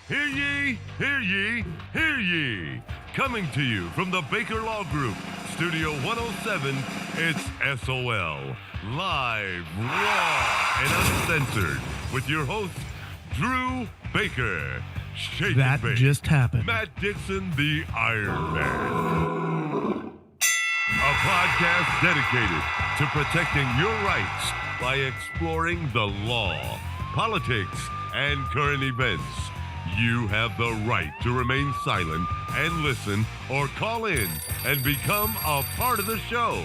Hear ye, hear ye, hear ye. Coming to you from the Baker Law Group, Studio 107, it's SOL. Live, raw, and uncensored. With your host, Drew Baker. Shake That and Bake. just happened. Matt Dixon, the Iron Man. A podcast dedicated to protecting your rights by exploring the law, politics, and current events. You have the right to remain silent and listen or call in and become a part of the show.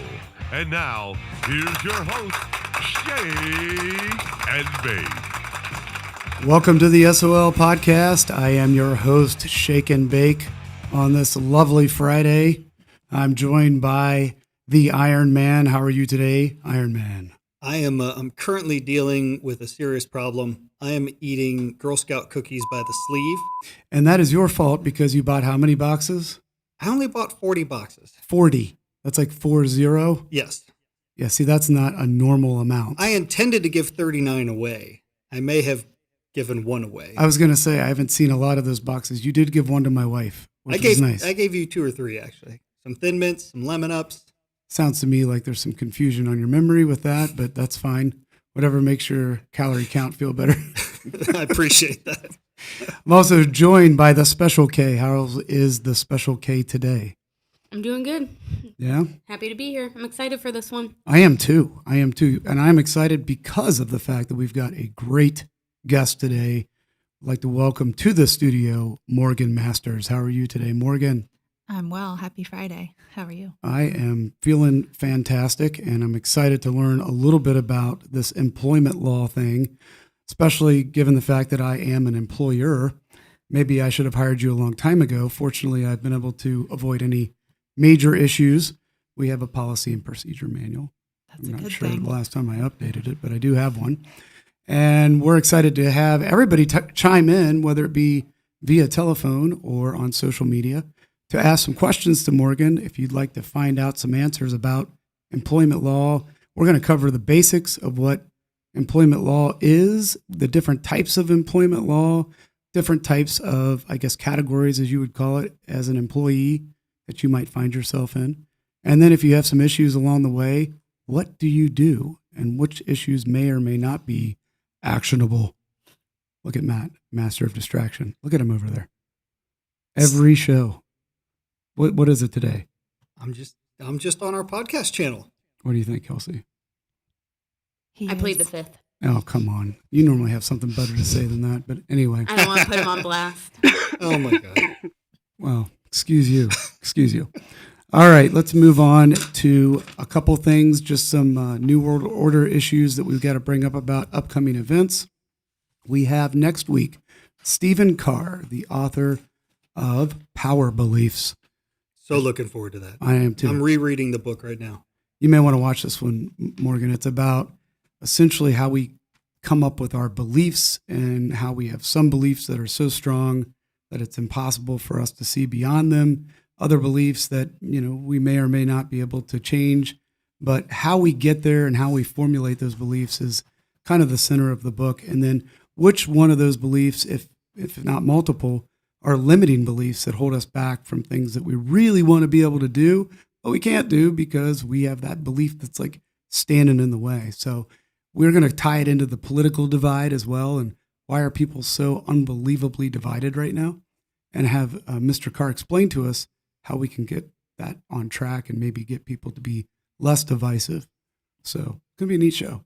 And now, here's your host, Shake and Bake. Welcome to the SOL podcast. I am your host, Shake and Bake. On this lovely Friday, I'm joined by the Iron Man. How are you today, Iron Man? I'm currently dealing with a serious problem. I am eating Girl Scout cookies by the sleeve. And that is your fault because you bought how many boxes? I only bought 40 boxes. 40. That's like 40. Yes. Yeah, see, that's not a normal amount. I intended to give 39 away. I may have given one away. I was going to say, I haven't seen a lot of those boxes. You did give one to my wife, which was nice. I gave you 2 or 3, actually. Some Thin Mints, some Lemon Ups. Sounds to me like there's some confusion on your memory with that, but that's fine. Whatever makes your calorie count feel better. I appreciate that. I'm also joined by the Special K. How is the Special K today? I'm doing good. Yeah? Happy to be here. I'm excited for this one. I am too. And I'm excited because of the fact that we've got a great guest today. I'd like to welcome to the studio, Morgan Masters. How are you today, Morgan? I'm well. Happy Friday. How are you? I am feeling fantastic, and I'm excited to learn a little bit about this employment law thing, especially given the fact that I am an employer. Maybe I should have hired you a long time ago. Fortunately, I've been able to avoid any major issues. We have a policy and procedure manual. That's I'm a not good sure thing. the last time I updated it, but I do have one. And we're excited to have everybody chime in, whether it be via telephone or on social media, to ask some questions to Morgan. If you'd like to find out some answers about employment law, we're going to cover the basics of what employment law is, the different types of employment law, different types of, I guess, categories, as you would call it, as an employee that you might find yourself in. And then if you have some issues along the way, what do you do and which issues may or may not be actionable? Look at Matt, master of distraction. Look at him over there. Every show. What is it today? I'm just on our podcast channel. What do you think, Kelsey? I plead the fifth. Oh, come on. You normally have something better to say than that. But anyway. I don't want to put him on blast. Oh, my God. Well, excuse you. Excuse you. All right, let's move on to a couple things, just some New World Order issues that we've got to bring up about upcoming events. We have next week Stephen Carr, the author of Power Beliefs. So looking forward to that. I am too. I'm rereading the book right now. You may want to watch this one, Morgan. It's about essentially how we come up with our beliefs and how we have some beliefs that are so strong that it's impossible for us to see beyond them. Other beliefs that, we may or may not be able to change. But how we get there and how we formulate those beliefs is kind of the center of the book. And then which one of those beliefs, if not multiple, are limiting beliefs that hold us back from things that we really want to be able to do, but we can't do because we have that belief that's like standing in the way. So we're going to tie it into the political divide as well. And why are people so unbelievably divided right now? And have Mr. Carr explain to us how we can get that on track and maybe get people to be less divisive. So it's going to be a neat show.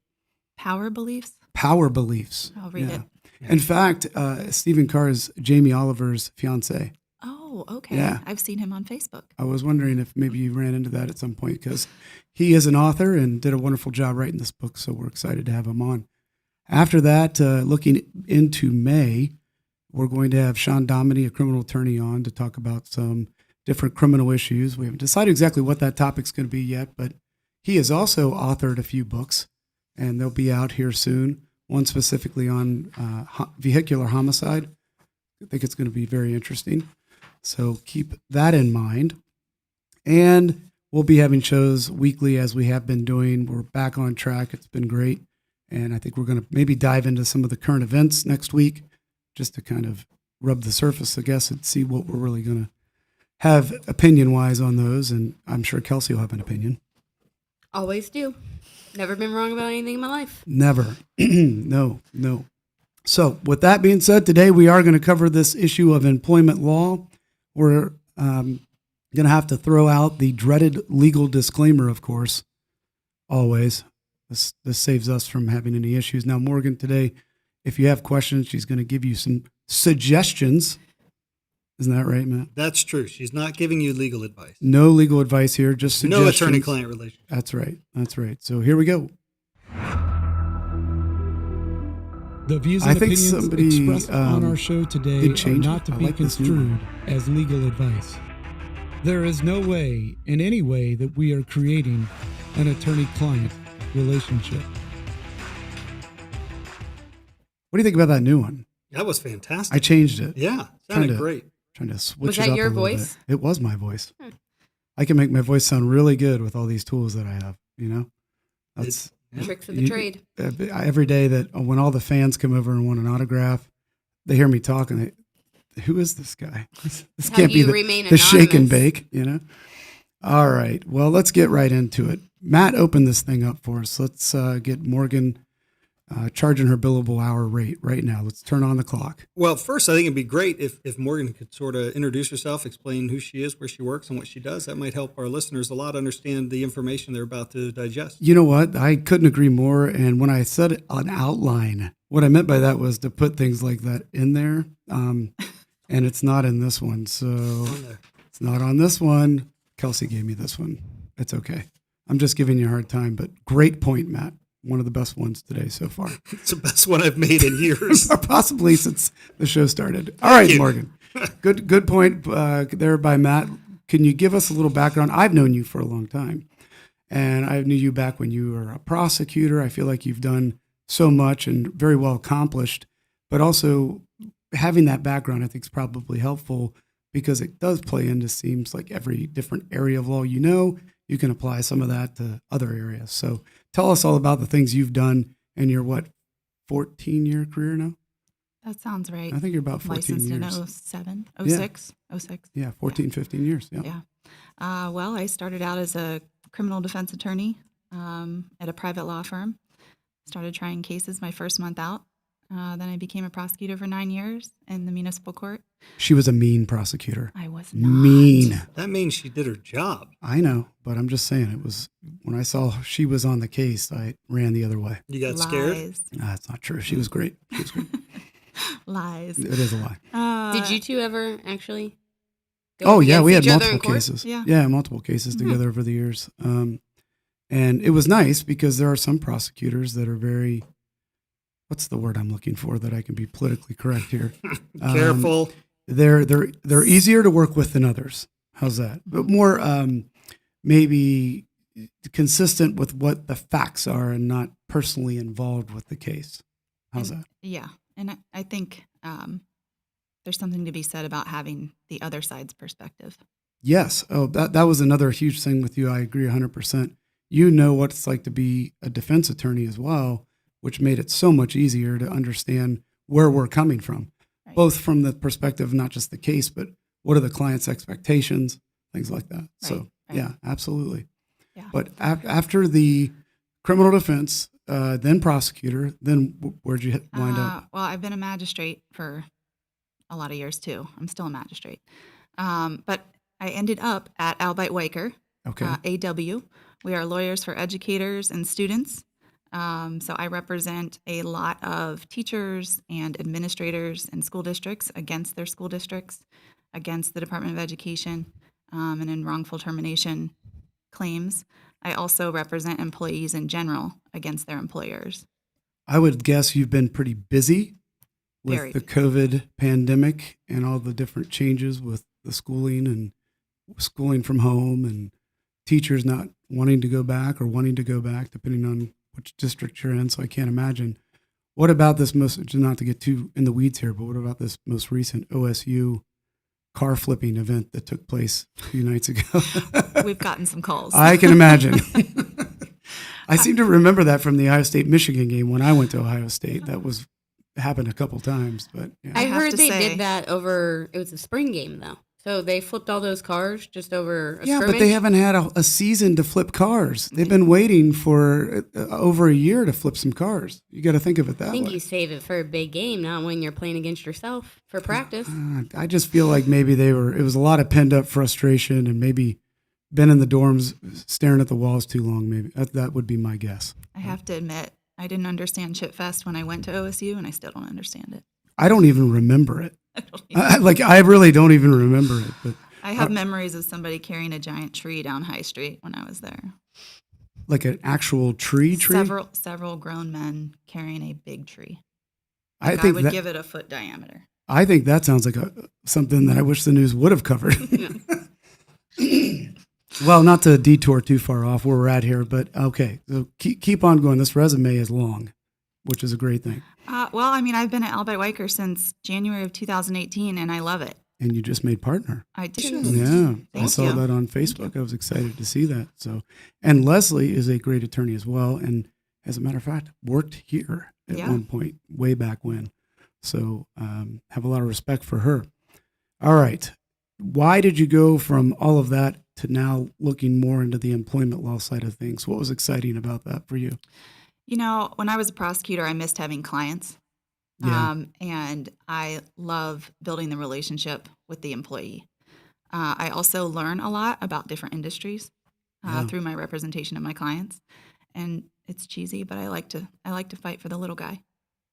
Power beliefs? Power Beliefs. I'll read it. In fact, Stephen Carr is Jamie Oliver's fiance. Oh, okay. Yeah. I've seen him on Facebook. I was wondering if maybe you ran into that at some point because he is an author and did a wonderful job writing this book. So we're excited to have him on. After that, looking into May, we're going to have Sean Dominy, a criminal attorney, on to talk about some different criminal issues. We haven't decided exactly what that topic's going to be yet, but he has also authored a few books, and they'll be out here soon. One specifically on vehicular homicide. I think it's going to be very interesting. So keep that in mind. And we'll be having shows weekly as we have been doing. We're back on track. It's been great. And I think we're going to maybe dive into some of the current events next week just to kind of rub the surface, I guess, and see what we're really going to have opinion-wise on those. And I'm sure Kelsey will have an opinion. Always do. Never been wrong about anything in my life. Never. No. So with that being said, today we are going to cover this issue of employment law. We're going to have to throw out the dreaded legal disclaimer, of course, always. This saves us from having any issues. Now, Morgan, today, if you have questions, she's going to give you some suggestions. Isn't that right, Matt? That's true. She's not giving you legal advice. No legal advice here, just suggestions. No attorney-client relationship. That's right. That's right. So here we go. The views I and think opinions somebody, expressed on our show today did are change not it. to I be like this new one. construed as legal advice. There is no way, in any way, that we are creating an attorney-client relationship. What do you think about that new one? That was fantastic. I changed it. Yeah, Trying sounded to- great. Trying to switch Was it that up your a little voice? bit. It was my voice. Hmm. I can make my voice sound really good with all these tools that I have, you know? That's Yeah. Tricks of the you- trade. every day that when all the fans come over and want an autograph, they hear me talk and they, who is this guy? This How can't be you the, remain the shake and anonymous. bake, you know? All right. Well, let's get right into it. Matt opened this thing up for us. Let's get Morgan charging her billable hour rate right now. Let's turn on the clock. Well, first, I think it'd be great if Morgan could sort of introduce herself, explain who she is, where she works, and what she does. That might help our listeners a lot understand the information they're about to digest. You know what? I couldn't agree more. And when I said an outline, what I meant by that was to put things like that in there. And it's not in this one. So On there. it's not on this one. Kelsey gave me this one. It's okay. I'm just giving you a hard time, but great point, Matt. One of the best ones today so far. It's the best one I've made in years. Or possibly since the show started. All right, you. Morgan. Good point there by Matt. Can you give us a little background? I've known you for a long time, and I knew you back when you were a prosecutor. I feel like you've done so much and very well accomplished, but also having that background I think is probably helpful because it does play into seems like every different area of law you can apply some of that to other areas. So tell us all about the things you've done in your 14-year career now? That sounds right. I think you're about 14 Licensed years. in 07, Yeah. 06, 06. Yeah, 14, 15 years. Yeah. Yeah. Well, I started out as a criminal defense attorney at a private law firm. Started trying cases my first month out. Then I became a prosecutor for 9 years in the municipal court. She was a mean prosecutor. I was not. Mean. That means she did her job. I know, but I'm just saying it was when I saw she was on the case, I ran the other way. You got scared? Lies. That's not true. She was great. She was great. Lies. It is a lie. Did you two ever actually go Oh yeah, against we had each other in multiple court? cases. Yeah. Multiple cases Mhm. together over the years. And it was nice because there are some prosecutors that are very, what's the word I'm looking for that I can be politically correct here? Careful. They're easier to work with than others. How's that? But more maybe consistent with what the facts are and not personally involved with the case. How's that? Yeah. And I think there's something to be said about having the other side's perspective. Yes. Oh, that was another huge thing with you. I agree 100%. You know what it's like to be a defense attorney as well, which made it so much easier to understand where we're coming from, Right. both from the perspective of not just the case, but what are the client's expectations, things like that. So, Right. yeah, absolutely. Yeah. But after the criminal defense, then prosecutor, then where'd you wind up? Well, I've been a magistrate for a lot of years too. I'm still a magistrate. But I ended up at Albite Weicker, Okay. AW. We are lawyers for educators and students. So I represent a lot of teachers and administrators in school districts against their school districts, against the Department of Education, and in wrongful termination claims. I also represent employees in general against their employers. I would guess you've been pretty busy with Very. the COVID pandemic and all the different changes with the schooling and schooling from home and teachers not wanting to go back or wanting to go back, depending on which district you're in. So I can't imagine. What about this not to get too in the weeds here, but what about this most recent OSU car flipping event that took place a few nights ago? We've gotten some calls. I can imagine. I seem to remember that from the Ohio State-Michigan game when I went to Ohio State. That was happened a couple times, but yeah. I have heard to they say- did that over. It was a spring game though, so they flipped all those cars just over a Yeah, scrimmage. but they haven't had a season to flip cars. They've been waiting for over a year to flip some cars. You got to think of it that I think way. you save it for a big game, not when you're playing against yourself for practice. I just feel like maybe it was a lot of pent up frustration and maybe been in the dorms staring at the walls too long. Maybe that would be my guess. I have to admit, I didn't understand Chip Fest when I went to OSU, and I still don't understand it. I don't even remember it. I don't even- I really don't even remember it. But I have memories of somebody carrying a giant tree down High Street when I was there. like an actual tree. Several grown men carrying a big tree. I I think would that, give it a foot diameter. I think that sounds like something that I wish the news would have covered. Well, not to detour too far off where we're at here, but okay. So keep on going. This resume is long, which is a great thing. Well, I mean, I've been at Albite Weicker since January of 2018, and I love it. And you just made partner. I do. Yeah, I Thank saw you. that on Facebook. I was excited to see that. So, and Leslie is a great attorney as well, and as a matter of fact, worked here at Yeah. one point, way back when. So, have a lot of respect for her. All right, why did you go from all of that to now looking more into the employment law side of things? What was exciting about that for you? You know, when I was a prosecutor, I missed having clients. Yeah. And I love building the relationship with the employee. I also learn a lot about different industries Yeah. through my representation of my clients. And it's cheesy, but I like to fight for the little guy.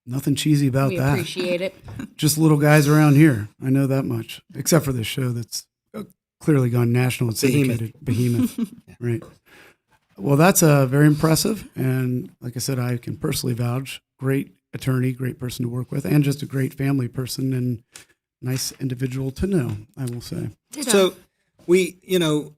Nothing cheesy about We that. appreciate it. Just little guys around here. I know that much, except for this show that's clearly gone national and syndicated. Behemoth. Right. Well, that's very impressive. And like I said, I can personally vouch. Great attorney, great person to work with, and just a great family person and nice individual to know, I will say. Ditto. So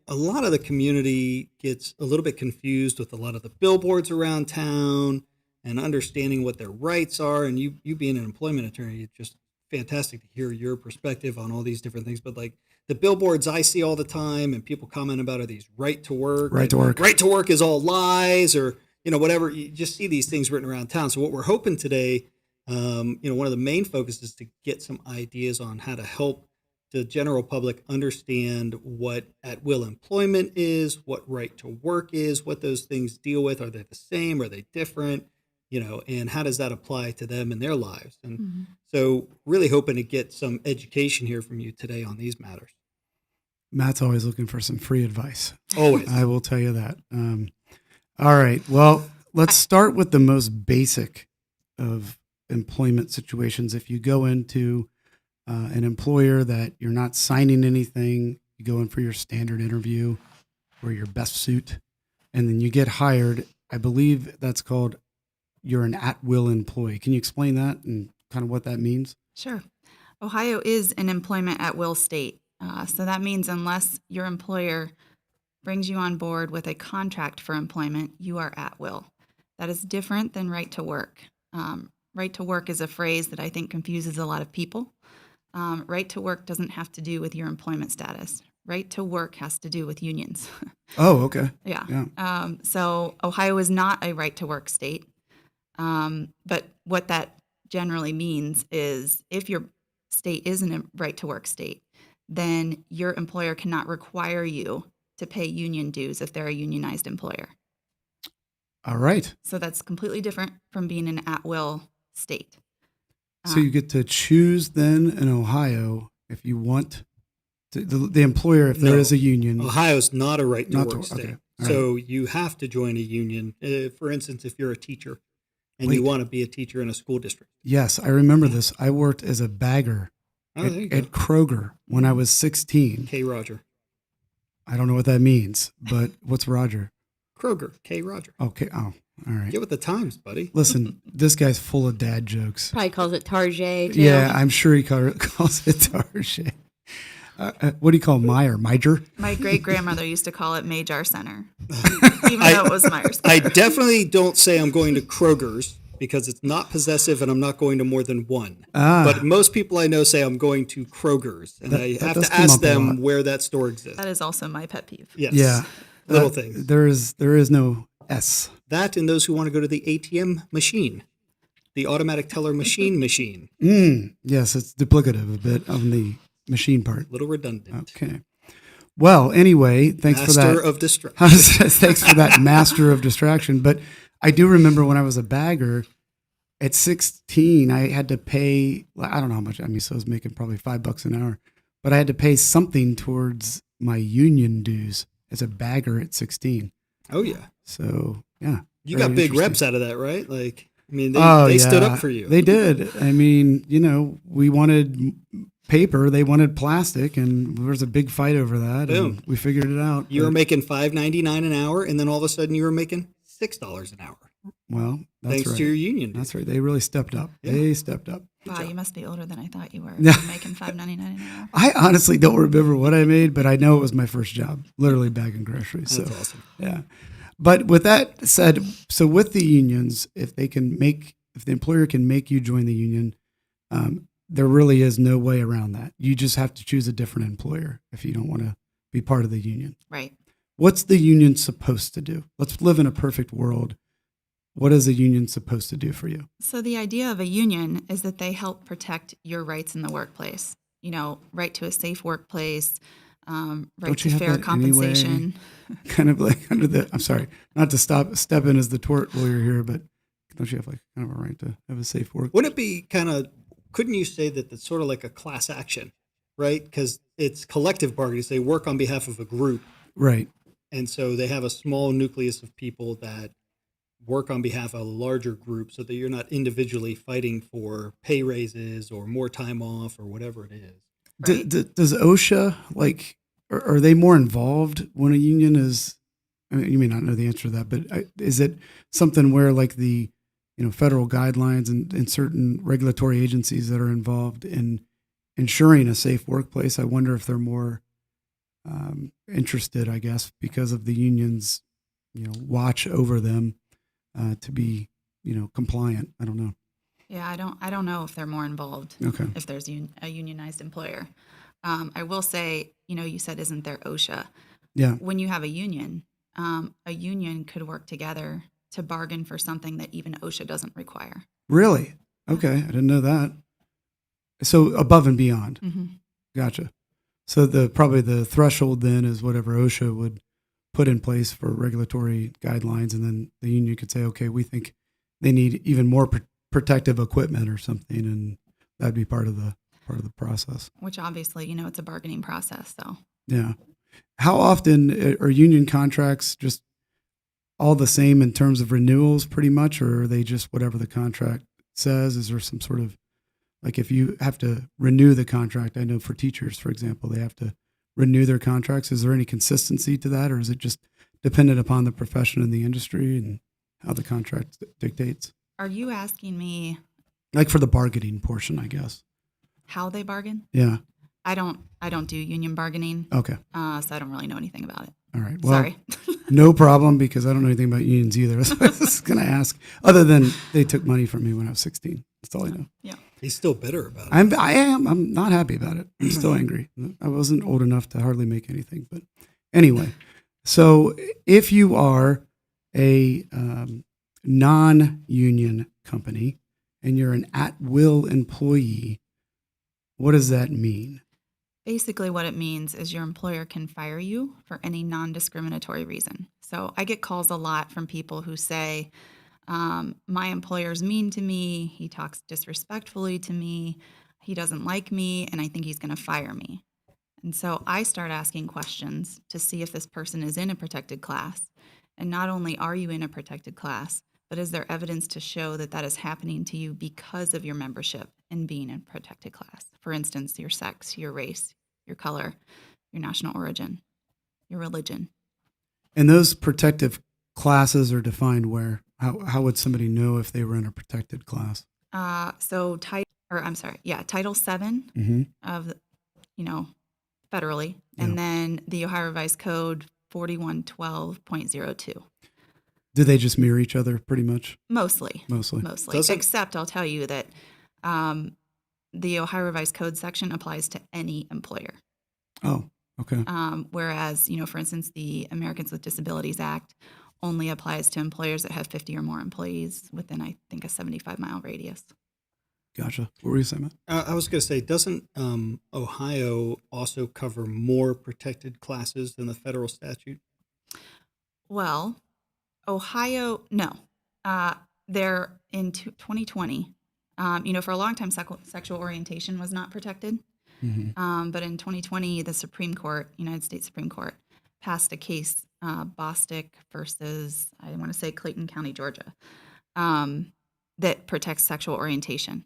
a lot of the community gets a little bit confused with a lot of the billboards around town and understanding what their rights are. And you being an employment attorney, it's just fantastic to hear your perspective on all these different things. But like the billboards I see all the time and people comment about are these right to work. Right to work. Right to work is all lies or, whatever. You just see these things written around town. So what we're hoping today, one of the main focuses is to get some ideas on how to help the general public understand what at-will employment is, what right to work is, what those things deal with. Are they the same? Are they different? And how does that apply to them in their lives? And so really hoping to get some education here from you today on these matters. Matt's always looking for some free advice. Always. I will tell you that. All right. Well, let's start with the most basic of employment situations. If you go into an employer that you're not signing anything, you go in for your standard interview or your best suit, and then you get hired. I believe that's called you're an at-will employee. Can you explain that and kind of what that means? Sure. Ohio is an employment at will state. So that means unless your employer brings you on board with a contract for employment, you are at will. That is different than right to work. Right to work is a phrase that I think confuses a lot of people. Right to work doesn't have to do with your employment status. Right to work has to do with unions. Oh, okay. Yeah. So Ohio is not a right to work state. But what that generally means is if your state isn't a right to work state, then your employer cannot require you to pay union dues if they're a unionized employer. All right. So that's completely different from being an at-will state. So you get to choose then in Ohio if you want to, the employer, if there No. is a union. Ohio's not a right to Not work to- state. okay. All So you have to join a union. For instance, if you're a teacher and you Wait. want to be a teacher in a school district. Yes, I remember this. I worked as a bagger Oh, there you go. at Kroger when I was 16. K. Roger. I don't know what that means, but what's Roger? Kroger. K. Roger. Okay. Oh, all right. Get with the times, buddy. Listen, this guy's full of dad jokes. Probably calls it Target. Too. Yeah, I'm sure he calls it Target. What do you call Meyer? Miger? My great-grandmother used to call it Majar Center, even though it was Myers. I definitely don't say I'm going to Kroger's because it's not possessive and I'm not going to more than one. But most people I know say I'm going to Kroger's. And I that have does to come ask up a lot. them where that store exists. That is also my pet peeve. Yes. Yeah. Little things. There is no S. That and those who want to go to the ATM machine. the automatic teller machine. Yes, it's duplicative a bit on the machine part. A little redundant. Okay. Well, anyway, thanks for that. Master of distraction. Thanks for that master of distraction. But I do remember when I was a bagger at 16, I had to pay, I don't know how much, I mean, so I was making probably $5 an hour, but I had to pay something towards my union dues as a bagger at 16. Oh, yeah. So, yeah. You very got big interesting. reps out of that, right? Like, I mean, they stood up for you. They did. I mean, we wanted paper, they wanted plastic, and there was a big fight over that. Boom. And we figured it out. You were But, making $5.99 an hour, and then all of a sudden you were making $6 an hour. well, that's Thanks right. to your union. That's right. They really stepped up. Yeah. They stepped up. Wow, you must be older than I thought you were. Yeah. You're making $5.99 an hour. I honestly don't remember what I made, but I know it was my first job, literally bagging groceries. That's So, awesome. yeah. But with that said, so with the unions, if the employer can make you join the union, there really is no way around that. You just have to choose a different employer if you don't want to be part of the union. Right. What's the union supposed to do? Let's live in a perfect world. What is a union supposed to do for you? So the idea of a union is that they help protect your rights in the workplace. Right to a safe workplace, right Don't you to have fair that anyway? compensation. Kind of like I'm sorry, not to step in as the tort lawyer here, but don't you have like kind of a right to have a safe work? Wouldn't it be couldn't you say that it's sort of like a class action, right? Because it's collective bargaining. They work on behalf of a group. Right. And so they have a small nucleus of people that work on behalf of a larger group so that you're not individually fighting for pay raises or more time off or whatever it is. Right. Does OSHA, are they more involved when a union is, I mean, you may not know the answer to that, but is it something where like the, federal guidelines and certain regulatory agencies that are involved in ensuring a safe workplace, I wonder if they're more interested, I guess, because of the unions, watch over them to be, compliant. I don't know. Yeah, I don't know if they're more involved. Okay. If there's a unionized employer. I will say, you said, isn't there OSHA? Yeah. When you have a union could work together to bargain for something that even OSHA doesn't require. Really? Okay. I didn't know that. So above and beyond. Mm-hmm. Gotcha. So probably the threshold then is whatever OSHA would put in place for regulatory guidelines, and then the union could say, okay, we think they need even more protective equipment or something, and that'd be part of the process. Which obviously, it's a bargaining process. So Yeah. How often are union contracts just all the same in terms of renewals, pretty much, or are they just whatever the contract says? Is there some sort of, like, if you have to renew the contract? I know for teachers, for example, they have to renew their contracts. Is there any consistency to that, or is it just dependent upon the profession and the industry and how the contract dictates? are you asking me Like for the bargaining portion, I guess. how they bargain? Yeah. I don't do union bargaining, Okay. so I don't really know anything about it. All right. Well, Sorry. no problem, because I don't know anything about unions either. So I was just going to ask, other than they took money from me when I was 16. That's all I know. Yeah. He's still bitter about it. I'm not happy about it. I'm still angry. I wasn't old enough to hardly make anything, but anyway. So if you are a non-union company and you're an at-will employee, what does that mean? Basically, what it means is your employer can fire you for any non-discriminatory reason. So I get calls a lot from people who say, my employer's mean to me, he talks disrespectfully to me, he doesn't like me, and I think he's going to fire me. And so I start asking questions to see if this person is in a protected class. And not only are you in a protected class, but is there evidence to show that that is happening to you because of your membership in being in a protected class? For instance, your sex, your race, your color, your national origin, your religion. And those protective classes are defined where? How would somebody know if they were in a protected class? So Title VII of, federally, and then the Ohio Revised Code 4112.02. Do they just mirror each other pretty much? Mostly. Does it? Except I'll tell you that the Ohio Revised Code section applies to any employer. Oh, Okay. Whereas, for instance, the Americans with Disabilities Act only applies to employers that have 50 or more employees within, I think, a 75-mile radius. Gotcha. What were you saying, Matt? I was going to say, doesn't Ohio also cover more protected classes than the federal statute? Well, Ohio, no. They're in 2020. For a long time, sexual orientation was not protected. But in 2020, the Supreme Court, United States Supreme Court, passed a case, Bostick versus, I want to say Clayton County, Georgia, that protects sexual orientation.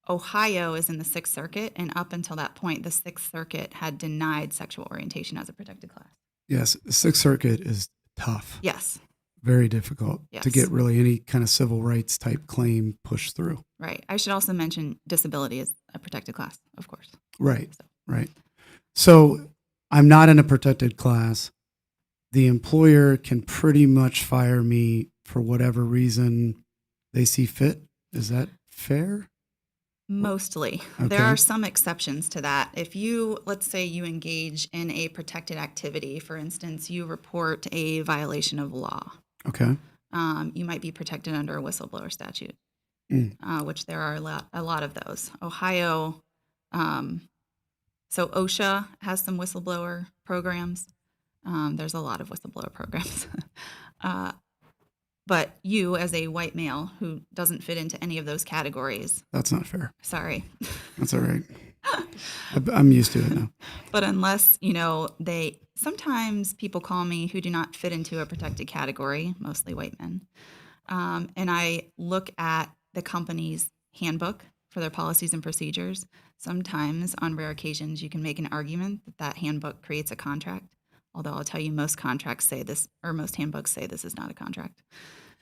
Ohio is in the Sixth Circuit, and up until that point, the Sixth Circuit had denied sexual orientation as a protected class. Yes, the Sixth Circuit is tough. Yes. Very difficult Yes. to get really any kind of civil rights type claim pushed through. Right. I should also mention disability is a protected class, of course. Right. So. Right. So I'm not in a protected class. The employer can pretty much fire me for whatever reason they see fit. Is that fair? Mostly. Okay. There are some exceptions to that. If let's say you engage in a protected activity, for instance, you report a violation of law, Okay. you might be protected under a whistleblower statute, which there are a lot of those. Ohio, so OSHA has some whistleblower programs. There's a lot of whistleblower programs. But you, as a white male who doesn't fit into any of those categories, That's not fair. sorry. That's all right. I'm used to it now. But unless, sometimes people call me who do not fit into a protected category, mostly white men. And I look at the company's handbook for their policies and procedures. Sometimes, on rare occasions, you can make an argument that handbook creates a contract. Although I'll tell you, most contracts say this, or most handbooks say this is not a contract.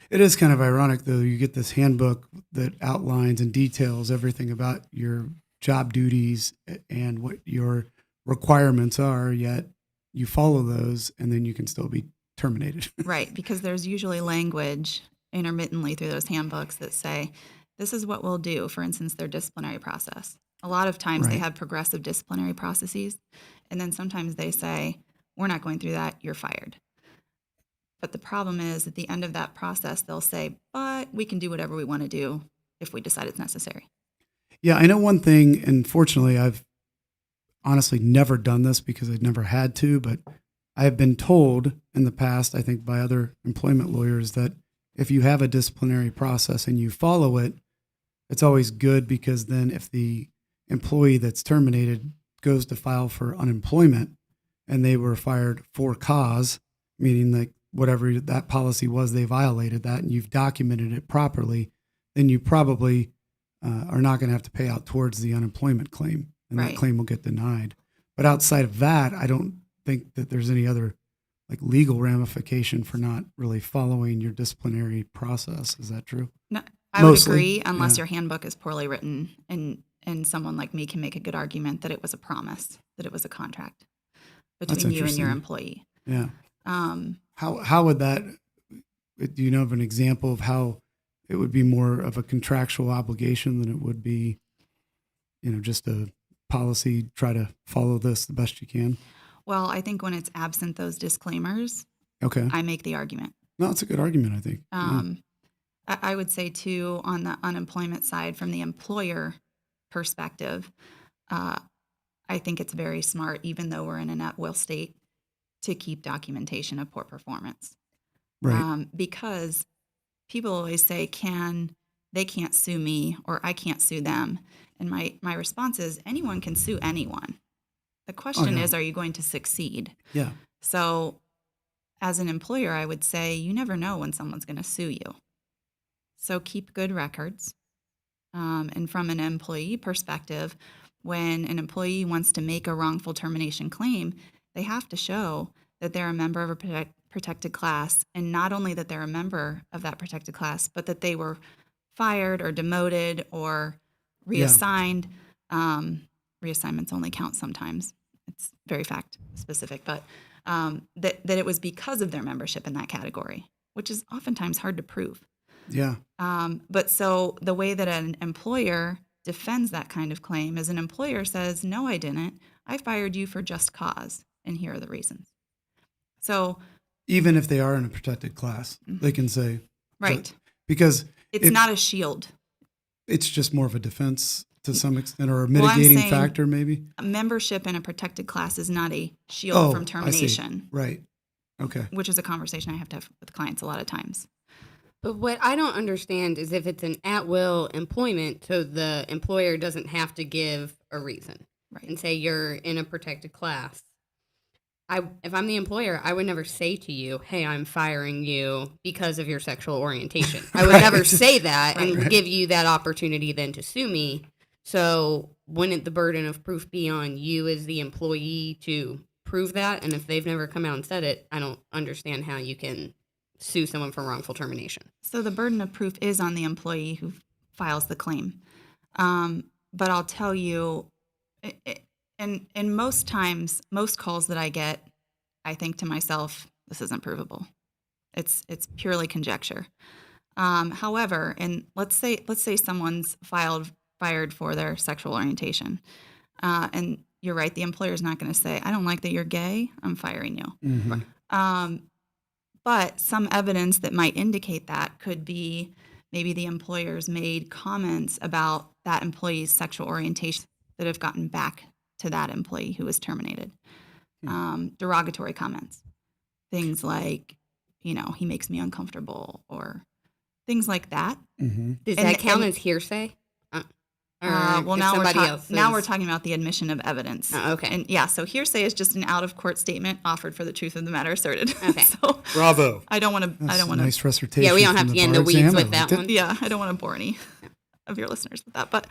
It is kind of ironic, though. You get this handbook that outlines and details everything about your job duties and what your requirements are, yet you follow those and then you can still be terminated. Right, because there's usually language intermittently through those handbooks that say, this is what we'll do. For instance, their disciplinary process. A lot of times they Right. have progressive disciplinary processes, and then sometimes they say, we're not going through that, you're fired. But the problem is, at the end of that process, they'll say, but we can do whatever we want to do if we decide it's necessary. Yeah, I know one thing, and fortunately, I've honestly never done this because I've never had to, but I have been told in the past, I think by other employment lawyers, that if you have a disciplinary process and you follow it, it's always good because then if the employee that's terminated goes to file for unemployment and they were fired for cause, meaning like whatever that policy was, they violated that and you've documented it properly, then you probably are not going to have to pay out towards the unemployment claim, and Right. that claim will get denied. But outside of that, I don't think that there's any other like legal ramification for not really following your disciplinary process. Is that true? No, I would Mostly, agree, unless yeah. your handbook is poorly written and someone like me can make a good argument that it was a promise, that it was a contract between you and your interesting. employee. Yeah. Um, How would that? Do you know of an example of how it would be more of a contractual obligation than it would be, just a policy? Try to follow this the best you can. well, I think when it's absent those disclaimers, Okay. I make the argument. No, it's a good argument, I think. Yeah. I would say, too, on the unemployment side, from the employer perspective, I think it's very smart, even though we're in an at-will state, to keep documentation of poor performance. Right. Because people always say, they can't sue me or I can't sue them. And my response is, anyone can sue anyone. The question yeah. is, are you going to succeed? Yeah. So as an employer, I would say you never know when someone's going to sue you. So keep good records. And from an employee perspective, when an employee wants to make a wrongful termination claim, they have to show that they're a member of a protected class, and not only that they're a member of that protected class, but that they were fired or demoted or reassigned. Reassignments only count sometimes. It's very fact specific, but that it was because of their membership in that category, which is oftentimes hard to prove. Yeah. But so the way that an employer defends that kind of claim is an employer says, no, I didn't. I fired you for just cause, and here are the reasons. So, Even if they are in a protected class, they can say, right. because It's not a shield. it's just more of a defense to some extent, or a Well, I'm mitigating saying factor, maybe. A membership in a protected class is not a shield Oh, from I see. termination, Right. Okay. which is a conversation I have to have with clients a lot of times. But what I don't understand is if it's an at-will employment, so the employer doesn't have to give a reason Right. and say you're in a protected class. If I'm the employer, I would never say to you, "Hey, I'm firing you because of your sexual orientation." I would never say that and give you that opportunity then to sue me. So wouldn't the burden of proof be on you as the employee to prove that? And if they've never come out and said it, I don't understand how you can sue someone for wrongful termination. So the burden of proof is on the employee who files the claim. But I'll tell you, and most times, most calls that I get, I think to myself, this isn't provable. It's purely conjecture. However, and let's say someone's fired for their sexual orientation, and you're right, the employer's not going to say, "I don't like that you're gay, I'm firing you." Mhm. But some evidence that might indicate that could be maybe the employer's made comments about that employee's sexual orientation that have gotten back to that employee who was terminated. Derogatory comments. Things like, he makes me uncomfortable, or things like that. Mhm. Does And- that count and- as hearsay? Well, if now somebody else we're is- talking about the admission of evidence. Oh, okay. And yeah, so hearsay is just an out-of-court statement offered for the truth of the matter asserted. Okay. So Bravo. I don't want to. That's I don't a want to. nice recitation. Yeah, we don't from have to the get into bar weeds exam. I with that liked it. one. Yeah, I don't want to bore any of your listeners with that, but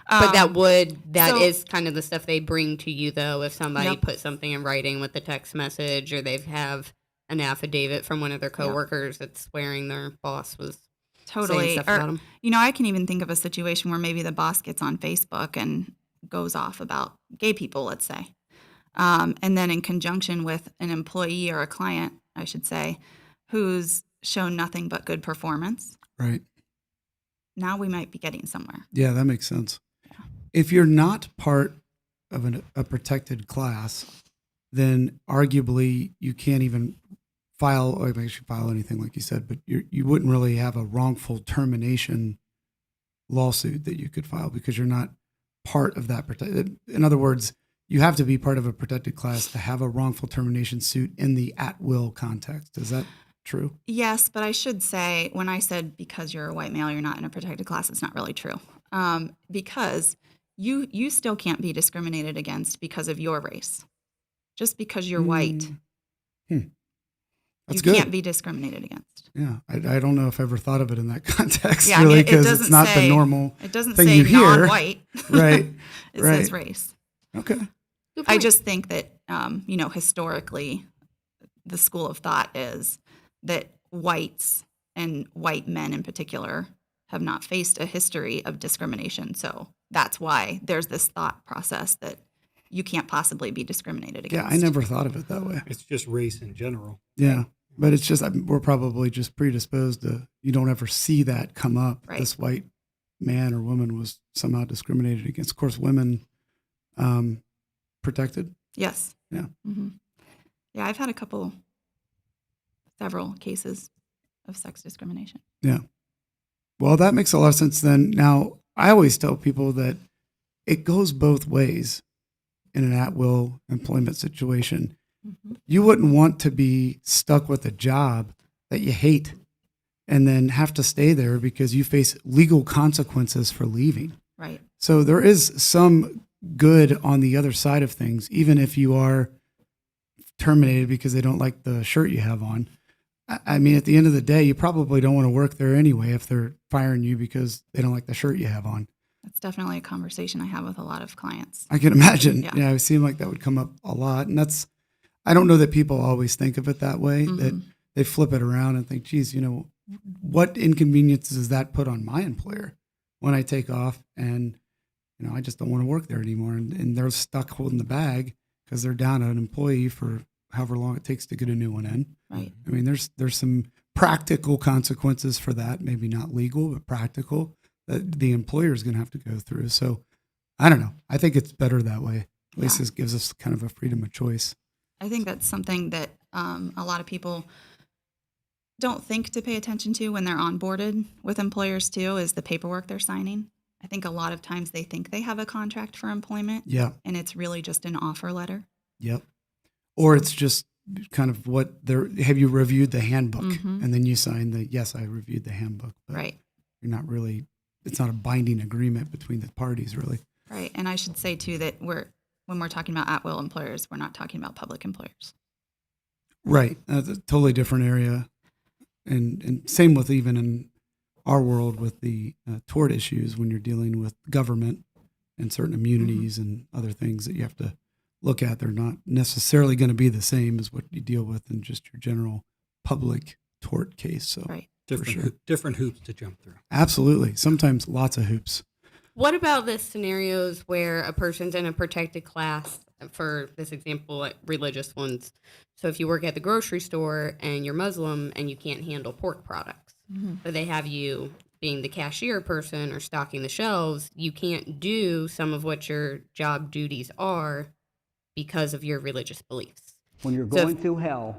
But that so- is kind of the stuff they bring to you, though, if somebody Yep. puts something in writing with the text message, or they have an affidavit from one of their coworkers that's swearing their boss was saying totally. stuff Or, about them. I can even think of a situation where maybe the boss gets on Facebook and goes off about gay people, let's say. And then in conjunction with an employee or a client, I should say, who's shown nothing but good performance, Right. now we might be getting somewhere. Yeah, that makes sense. If you're not part of a protected class, then arguably you can't even file, or actually file anything like you said, but you wouldn't really have a wrongful termination lawsuit that you could file because you're not part of that protected. In other words, you have to be part of a protected class to have a wrongful termination suit in the at-will context. Is that true? Yes, but I should say, when I said because you're a white male, you're not in a protected class, it's not really true. Because you still can't be discriminated against because of your race. Just because you're white, That's you good. can't be discriminated against. Yeah, I don't know if I ever thought of it in that context, Yeah, I really, mean, it because it's doesn't not say- the normal It doesn't thing say you hear. non-white. Right, It right. says race. Okay. Good I point. just think that, historically, the school of thought is that whites and white men in particular have not faced a history of discrimination. So that's why there's this thought process that you can't possibly be discriminated Yeah, against. I never thought of it that way. It's just race in general. Yeah, but it's just we're probably just predisposed to, you don't ever see that come up. Right. This white man or woman was somehow discriminated against. Of course, women protected. Yes. Yeah. hmm Yeah, I've had several cases of sex discrimination. Yeah. Well, that makes a lot of sense then. Now, I always tell people that it goes both ways in an at-will employment situation. Mhm. You wouldn't want to be stuck with a job that you hate and then have to stay there because you face legal consequences for leaving. Right. So there is some good on the other side of things, even if you are terminated because they don't like the shirt you have on. I mean, at the end of the day, you probably don't want to work there anyway if they're firing you because they don't like the shirt you have on. That's definitely a conversation I have with a lot of clients. I can imagine. Yeah. Yeah, it seemed like that would come up a lot. And I don't know that people always think of it that way, that Mhm. they flip it around and think, geez, what inconveniences does that put on my employer when I take off and, I just don't want to work there anymore. And they're stuck holding the bag because they're down an employee for however long it takes to get a new one in. Right. I mean, there's some practical consequences for that, maybe not legal, but practical, that the employer is going to have to go through. So I don't know. I think it's better that way. At least this gives us kind of a freedom of choice. I think that's something that a lot of people don't think to pay attention to when they're onboarded with employers too, is the paperwork they're signing. I think a lot of times they think they have a contract for employment, Yeah. and it's really just an offer letter. Yep. Or it's just kind of have you reviewed the handbook? Mhm. And then you sign yes, I reviewed the handbook. But Right. you're not really, it's not a binding agreement between the parties, really. Right. And I should say too that when we're talking about at-will employers, we're not talking about public employers. Right. That's a totally different area. And same with even in our world with the tort issues when you're dealing with government and certain immunities and other things that you have to look at. They're not necessarily going to be the same as what you deal with in just your general public tort case. So Right. Different hoops to jump through. absolutely. Sometimes lots of hoops. What about the scenarios where a person's in a protected class? For this example, like religious ones. So if you work at the grocery store and you're Muslim and you can't handle pork products, but they have you being the cashier person or stocking the shelves, you can't do some of what your job duties are because of your religious beliefs. When you're So- going through hell,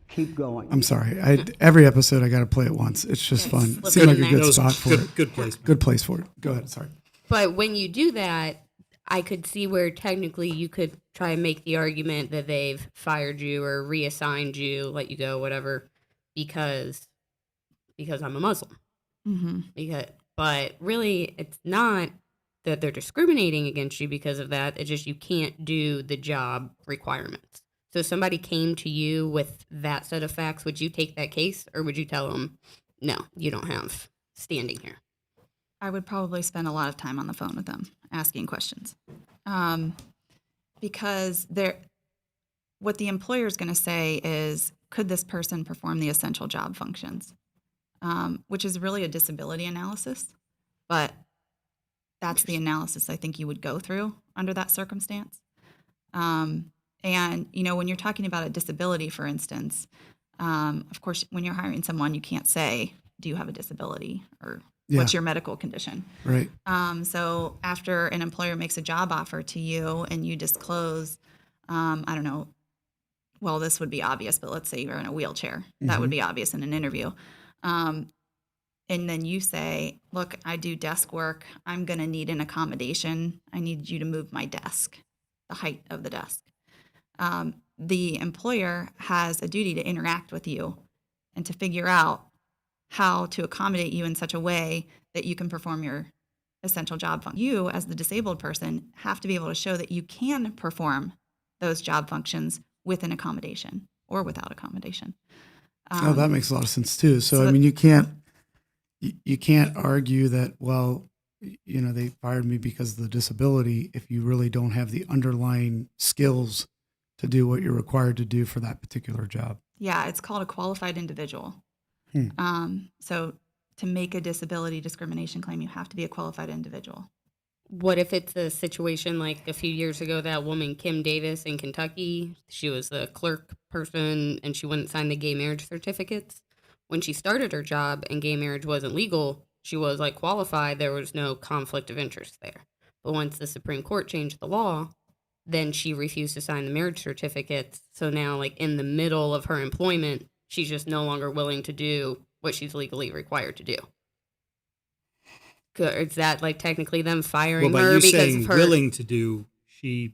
keep going. I'm sorry. Every episode I got to play it once. It's just fun. slip Seemed it like in a there. good spot for it. Good place. Good place for it. Go ahead. Sorry. But when you do that, I could see where technically you could try and make the argument that they've fired you or reassigned you, let you go, whatever, because I'm a Muslim. But really, it's not that they're discriminating against you because of that. It's just you can't do the job requirements. So if somebody came to you with that set of facts, would you take that case, or would you tell them, no, you don't have standing here? I would probably spend a lot of time on the phone with them asking questions. Because what the employer is going to say is, could this person perform the essential job functions? Which is really a disability analysis, but that's the analysis I think you would go through under that circumstance. And, when you're talking about a disability, for instance, of course, when you're hiring someone, you can't say, do you have a disability or what's your medical condition? Right. So after an employer makes a job offer to you and you disclose, I don't know, well, this would be obvious, but let's say you're in a wheelchair. That would be obvious in an interview. And then you say, look, I do desk work. I'm going to need an accommodation. I need you to move my desk, the height of the desk. The employer has a duty to interact with you and to figure out how to accommodate you in such a way that you can perform your essential job function. You, as the disabled person, have to be able to show that you can perform those job functions with an accommodation or without accommodation. That makes a lot of sense too. So so I mean, you can't argue that, well, they fired me because of the disability if you really don't have the underlying skills to do what you're required to do for that particular job. Yeah, it's called a qualified individual. So to make a disability discrimination claim, you have to be a qualified individual. What if it's a situation like a few years ago, that woman, Kim Davis in Kentucky, she was the clerk person and she wouldn't sign the gay marriage certificates. When she started her job and gay marriage wasn't legal, she was qualified. There was no conflict of interest there. But once the Supreme Court changed the law, then she refused to sign the marriage certificates. So now, in the middle of her employment, she's just no longer willing to do what she's legally required to do. Is that technically them firing Well, by her you because saying of her? willing to do, she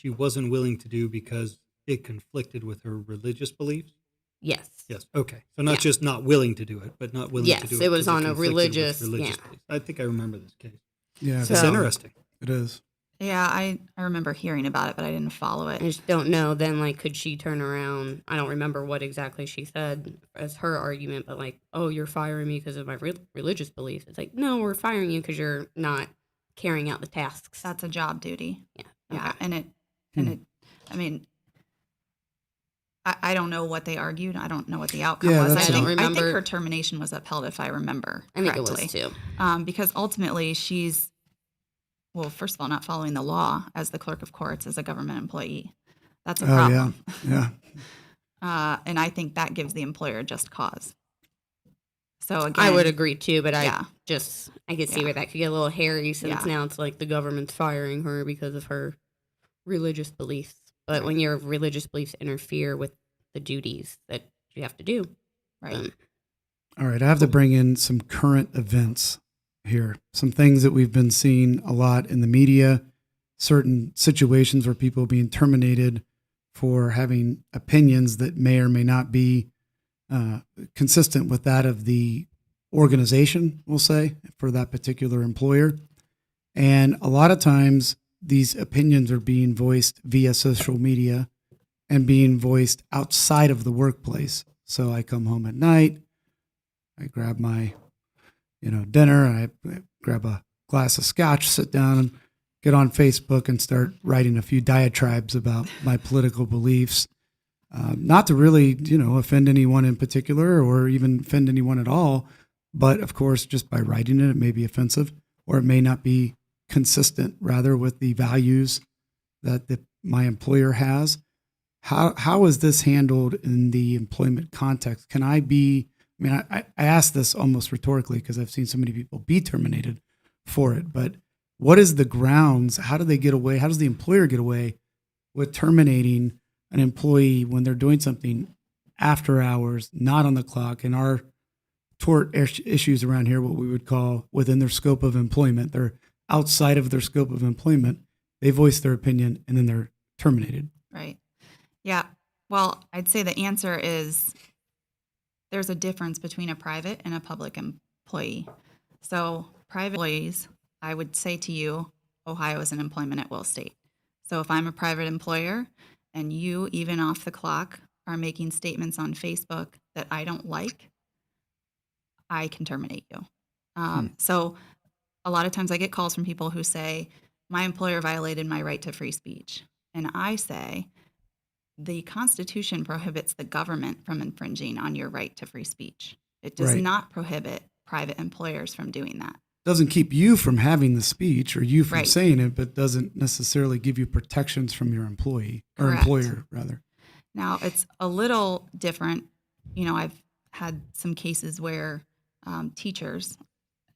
wasn't willing to do because it conflicted with her religious beliefs? Yes. Yes. Okay. So not Yeah. just not willing to do it, but not willing to Yes, do it. it was 'cause on a conflicted with religious- beliefs. yeah. I think I remember this case. Yeah, So- It's interesting. it is. Yeah, I remember hearing about it, but I didn't follow I it. just don't know. Then, could she turn around? I don't remember what exactly she said as her argument, but oh, you're firing me because of my religious beliefs. It's no, we're firing you because you're not carrying out the tasks. That's a job duty. Yeah. Yeah, Okay. I mean, I don't know what they argued. I don't know what the outcome Yeah, was. that's I don't I think remember. her termination was upheld, if I remember I think correctly. it was too. Because ultimately she's, well, first of all, not following the law as the clerk of courts as a government employee. That's a Oh, problem. yeah. And I think that gives the employer just cause. So again, I would agree too, but Yeah. I could see Yeah. where that could get a little hairy since Yeah. now it's like the government's firing her because of her religious beliefs. But when your religious beliefs interfere with the duties that you have to do, Right. then All right, I have to bring in some current events here. Some things that we've been seeing a lot in the media, certain situations where people are being terminated for having opinions that may or may not be consistent with that of the organization, we'll say, for that particular employer. And a lot of times these opinions are being voiced via social media and being voiced outside of the workplace. So I come home at night, I grab my, dinner, I grab a glass of scotch, sit down and get on Facebook and start writing a few diatribes about my political beliefs. Not to really, offend anyone in particular or even offend anyone at all. But of course, just by writing it, it may be offensive or it may not be consistent rather with the values that my employer has. How is this handled in the employment context? Can I ask this almost rhetorically because I've seen so many people be terminated for it, but what is the grounds? How do they get away? How does the employer get away with terminating an employee when they're doing something after hours, not on the clock? And our tort issues around here, what we would call within their scope of employment, they're outside of their scope of employment. They voice their opinion and then they're terminated. Right. Yeah. Well, I'd say the answer is there's a difference between a private and a public employee. So private employees, I would say to you, Ohio is an employment at will state. So if I'm a private employer and you, even off the clock, are making statements on Facebook that I don't like, I can terminate you. So a lot of times I get calls from people who say, my employer violated my right to free speech. And I say, the Constitution prohibits the government from infringing on your right to free speech. It does Right. not prohibit private employers from doing that. Doesn't keep you from having the speech or you from Right. saying it, but doesn't necessarily give you protections from your employee or Correct. employer rather. Now, it's a little different. I've had some cases where teachers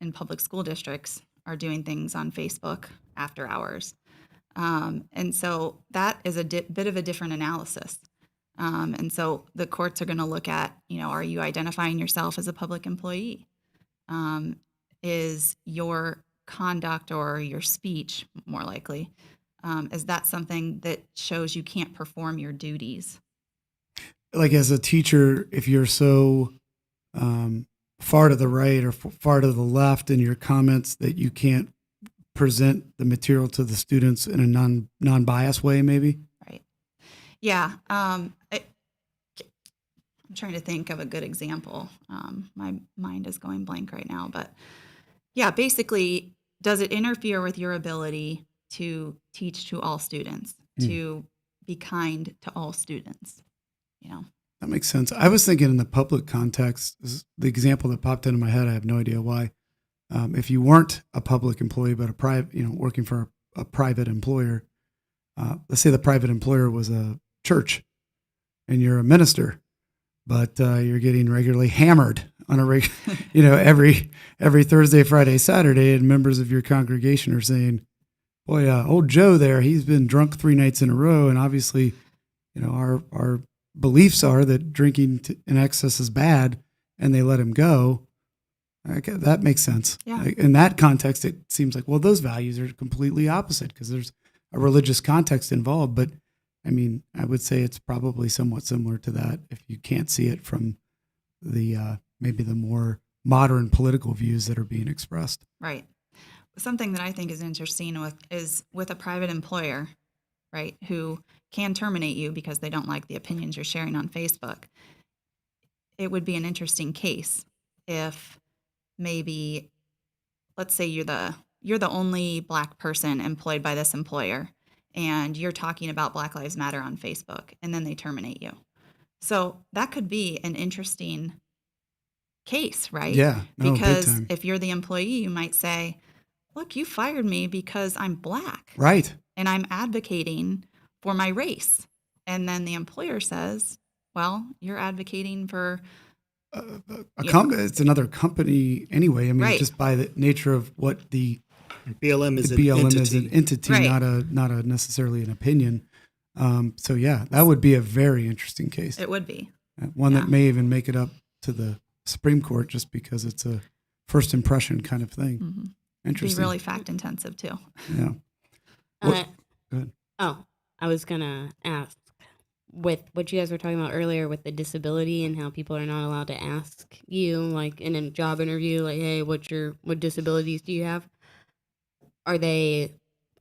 in public school districts are doing things on Facebook after hours. And so that is a bit of a different analysis. And so the courts are going to look at, are you identifying yourself as a public employee? Is your conduct or your speech, more likely, is that something that shows you can't perform your duties? Like as a teacher, if you're so far to the right or far to the left in your comments that you can't present the material to the students in a non-biased way, maybe? Right. Yeah. I'm trying to think of a good example. My mind is going blank right now, but yeah, basically, does it interfere with your ability to teach to all students, to be kind to all students? That makes sense. I was thinking in the public context, the example that popped into my head, I have no idea why. If you weren't a public employee, but a private, working for a private employer, let's say the private employer was a church and you're a minister, but you're getting regularly hammered on every Thursday, Friday, Saturday, and members of your congregation are saying, boy, old Joe there, he's been drunk 3 nights in a row. And obviously, our beliefs are that drinking in excess is bad and they let him go. Okay, that makes sense. Yeah. In that context, it seems like, well, those values are completely opposite because there's a religious context involved. But I would say it's probably somewhat similar to that if you can't see it from the maybe the more modern political views that are being expressed. Right. Something that I think is interesting with a private employer, right, who can terminate you because they don't like the opinions you're sharing on Facebook. It would be an interesting case if maybe, let's say you're the only Black person employed by this employer and you're talking about Black Lives Matter on Facebook and then they terminate you. So that could be an interesting case, right? Yeah, no, big because time. if you're the employee, you might say, look, you fired me because I'm Black. Right. And I'm advocating for my race. And then the employer says, well, you're advocating for it's another company anyway. I mean, Right. just by the nature of what the BLM is BLM an entity. is an entity, Right. not a necessarily an opinion. So yeah, that would be a very interesting case. It would be. One yeah. that may even make it up to the Supreme Court just because it's a first impression kind of thing. Mm-hmm. Be Interesting. really fact intensive too. Yeah. Uh, What- go ahead. Oh, I was gonna ask with what you guys were talking about earlier with the disability and how people are not allowed to ask you, like in a job interview, like, hey, what disabilities do you have? Are they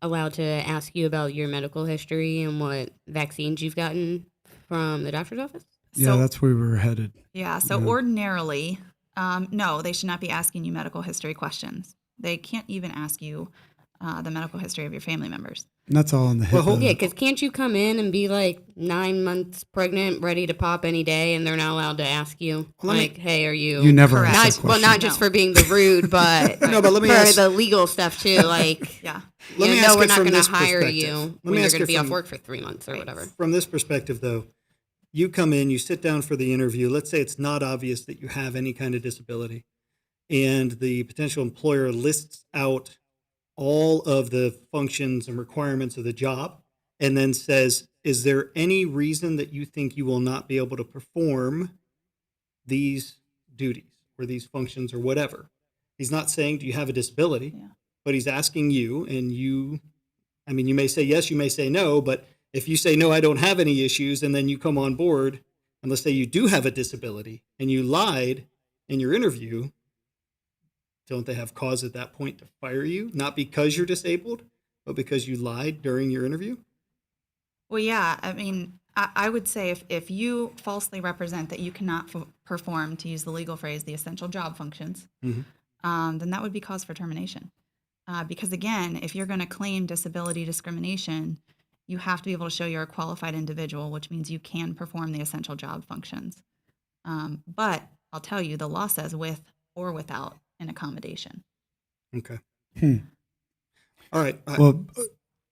allowed to ask you about your medical history and what vaccines you've gotten from the doctor's office? Yeah, So- that's where we were headed. Yeah. So Yeah. ordinarily, no, they should not be asking you medical history questions. They can't even ask you the medical history of your family members. And that's all in the Well, HIPAA. Yeah, because can't you come in and be like 9 months pregnant, ready to pop any day, and they're not allowed to ask you, Let me- like, hey, are you? You never Correct. ask that Not, well, question. not just for being the rude, but No, but let me for ask- the legal stuff too. Like, Yeah. Let me no, ask we're it not from going to this hire perspective. you Let when me you're ask going to it be off from- work for 3 months or Right. whatever. From this perspective, though, you come in, you sit down for the interview. Let's say it's not obvious that you have any kind of disability, and the potential employer lists out all of the functions and requirements of the job and then says, is there any reason that you think you will not be able to perform these duties or these functions or whatever? He's not saying, do you have a disability? Yeah. But he's asking you, and you may say yes, you may say no, but if you say no, I don't have any issues, and then you come on board, and let's say you do have a disability and you lied in your interview, don't they have cause at that point to fire you? Not because you're disabled, but because you lied during your interview? Well, yeah. I mean, I would say if you falsely represent that you cannot perform, to use the legal phrase, the essential job functions, then that would be cause for termination. Because again, if you're going to claim disability discrimination, you have to be able to show you're a qualified individual, which means you can perform the essential job functions. But I'll tell you, the law says with or without an accommodation. Okay. Hmm. All right. Well,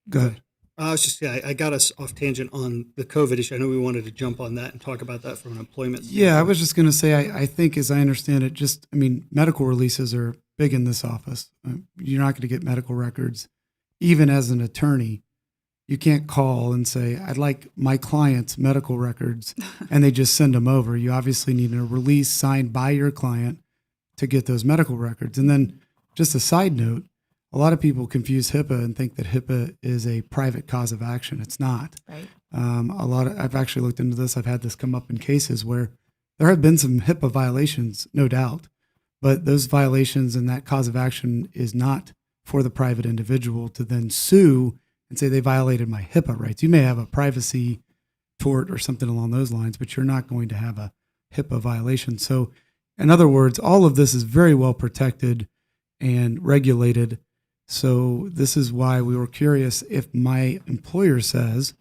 go ahead. I was just, I got us off tangent on the COVID issue. I know we wanted to jump on that and talk about that from an employment standpoint. Yeah, I was just going to say, I think as I understand it, medical releases are big in this office. You're not going to get medical records. Even as an attorney, you can't call and say, I'd like my client's medical records, and they just send them over. You obviously need a release signed by your client to get those medical records. And then just a side note, a lot of people confuse HIPAA and think that HIPAA is a private cause of action. It's not. Right. I've actually looked into this. I've had this come up in cases where there have been some HIPAA violations, no doubt, but those violations and that cause of action is not for the private individual to then sue and say they violated my HIPAA rights. You may have a privacy tort or something along those lines, but you're not going to have a HIPAA violation. So in other words, all of this is very well protected and regulated. So this is why we were curious if my employer says,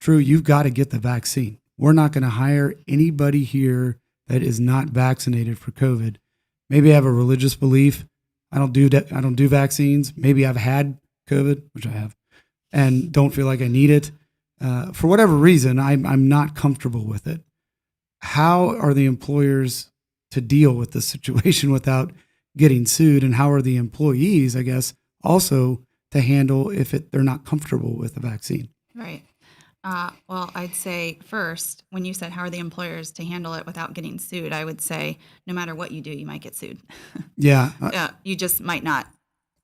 Drew, you've got to get the vaccine. We're not going to hire anybody here that is not vaccinated for COVID. Maybe I have a religious belief. I don't do vaccines. Maybe I've had COVID, which I have, and don't feel like I need it. For whatever reason, I'm not comfortable with it. How are the employers to deal with this situation without getting sued? And how are the employees, I guess, also to handle if they're not comfortable with the vaccine? Right. Well, I'd say first, when you said how are the employers to handle it without getting sued, I would say no matter what you do, you might get sued. Yeah. You just might not.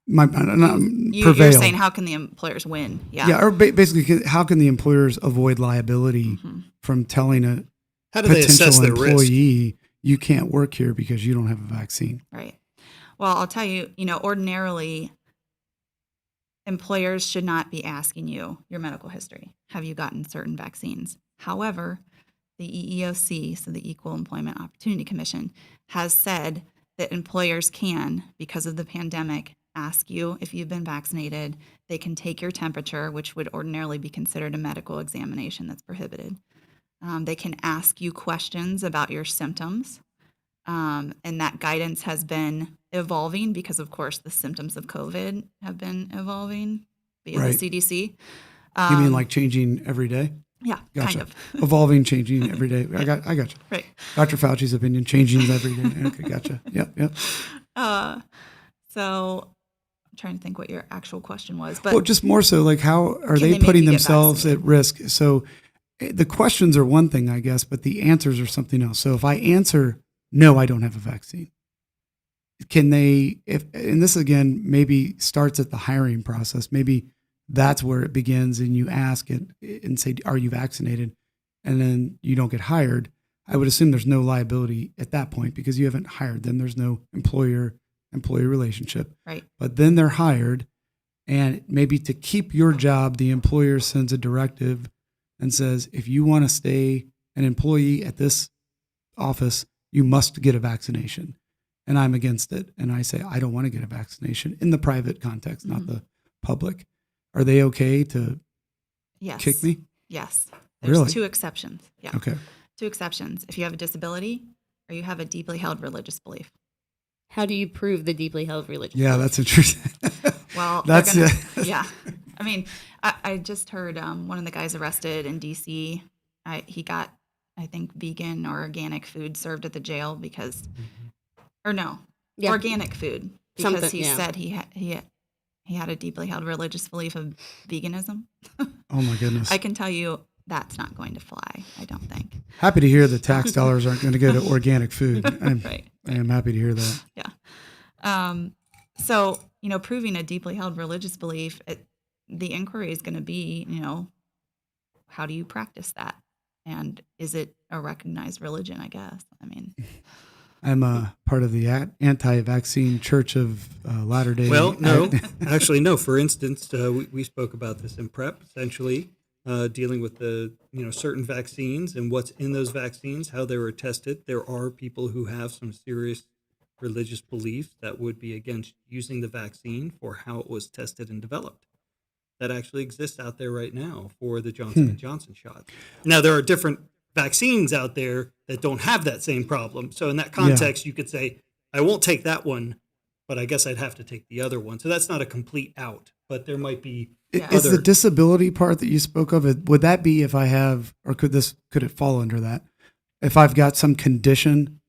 You're You're saying how can the employers win? Yeah. Yeah, or basically, how can the employers avoid liability from telling a How do they assess potential their risk? employee, you can't work here because you don't have a vaccine? Right. Well, I'll tell you, ordinarily, employers should not be asking you your medical history. Have you gotten certain vaccines? However, the EEOC, so the Equal Employment Opportunity Commission, has said that employers can, because of the pandemic, ask you if you've been vaccinated. They can take your temperature, which would ordinarily be considered a medical examination that's prohibited. They can ask you questions about your symptoms. And that guidance has been evolving because, of course, the symptoms of COVID have been evolving via Right. the CDC. You mean like changing every day? Yeah, Gotcha. kind of. Evolving, changing every day. I got you. Right. Dr. Fauci's opinion changing every day. Okay, gotcha. Yep. So I'm trying to think what your actual question was, but Well, just more so, like, how are Can they they make putting you get themselves at vaccinated? risk? So the questions are one thing, I guess, but the answers are something else. So if I answer, no, I don't have a vaccine, can they, and this again, maybe starts at the hiring process. Maybe that's where it begins and you ask it and say, are you vaccinated? And then you don't get hired. I would assume there's no liability at that point because you haven't hired them. There's no employee relationship. right. But then they're hired, and maybe to keep your job, the employer sends a directive and says, if you want to stay an employee at this office, you must get a vaccination. And I'm against it. And I say, I don't want to get a vaccination in the private context, not the public. Are they okay to Yes. kick me? Yes. There's Really? 2 exceptions. Yeah. Okay. 2 exceptions. If you have a disability or you have a deeply held religious belief. How do you prove the deeply held religious? Yeah, belief? that's interesting. Well, That's they're it. yeah. I mean, I just heard one of the guys arrested in D.C. He got, I think, vegan or organic food served at the jail because, or no, Yeah. organic food because Something, he yeah. said he had a deeply held religious belief of veganism. Oh my goodness. I can tell you that's not going to fly. I don't think. Happy to hear the tax dollars aren't going to go to organic food. Right. I am happy to hear that. Yeah. So, proving a deeply held religious belief, the inquiry is going to be, how do you practice that? And is it a recognized religion, I guess? I mean, I'm a part of the anti-vaccine Church of Latter-day. Well, no, actually, no. For instance, we spoke about this in prep, essentially dealing with the certain vaccines and what's in those vaccines, how they were tested. There are people who have some serious religious beliefs that would be against using the vaccine for how it was tested and developed. That actually exists out there right now for the Johnson & Johnson shot. Now, there are different vaccines out there that don't have that same problem. So in that context, you could say, I won't take that one, but I guess I'd have to take the other one. So that's not a complete out, but there might be Is the disability part that you spoke of, would that be if I have, or could it fall under that? If I've got some condition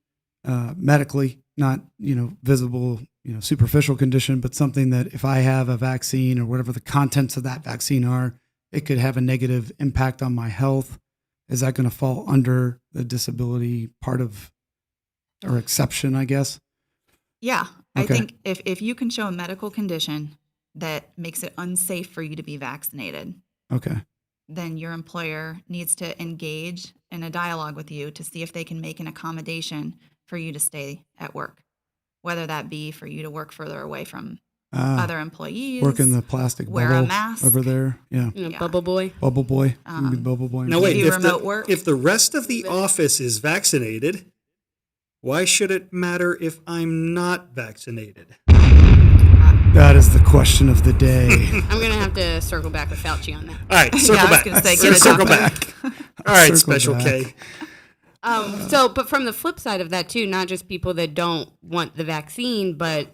medically, not, visible, superficial condition, but something that if I have a vaccine or whatever the contents of that vaccine are, it could have a negative impact on my health. Is that going to fall under the disability part of, or exception, I guess? yeah, Okay. I think if you can show a medical condition that makes it unsafe for you to be vaccinated, Okay. then your employer needs to engage in a dialogue with you to see if they can make an accommodation for you to stay at work, whether that be for you to work further away from other employees. Work in the plastic wear a bubble mask. over there. Yeah. Yeah. Bubble boy. Bubble boy. Maybe bubble boy. Now wait, do if remote work. if the rest of the office is vaccinated, why should it matter if I'm not vaccinated? That is the question of the day. I'm going to have to circle back with Fauci on that. All right, circle I was back. gonna say, get a Circle doctor. back. All right, Circle Special back. K. But from the flip side of that too, not just people that don't want the vaccine, but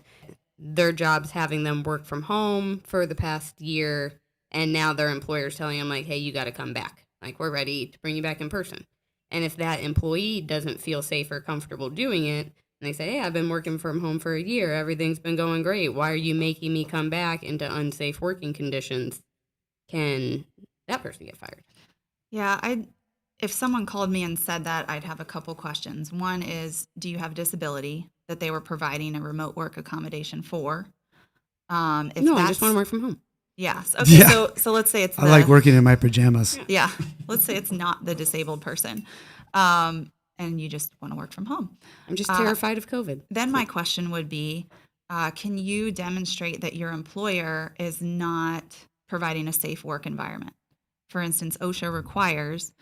their jobs having them work from home for the past year, and now their employer's telling them like, "Hey, you got to come back. Like, we're ready to bring you back in person." And if that employee doesn't feel safe or comfortable doing it, and they say, "Hey, I've been working from home for a year. Everything's been going great. Why are you making me come back into unsafe working conditions?" Can that person get fired? Yeah, if someone called me and said that, I'd have a couple questions. One is, do you have a disability that they were providing a remote work accommodation for? If No, I that's- just want to work from home. Yes. Okay. Yeah. So let's say it's I like working in my pajamas. Yeah. Let's say it's not the disabled person, and you just want to work from home. I'm just terrified of COVID. Then my question would be, can you demonstrate that your employer is not providing a safe work environment? For instance, OSHA requires,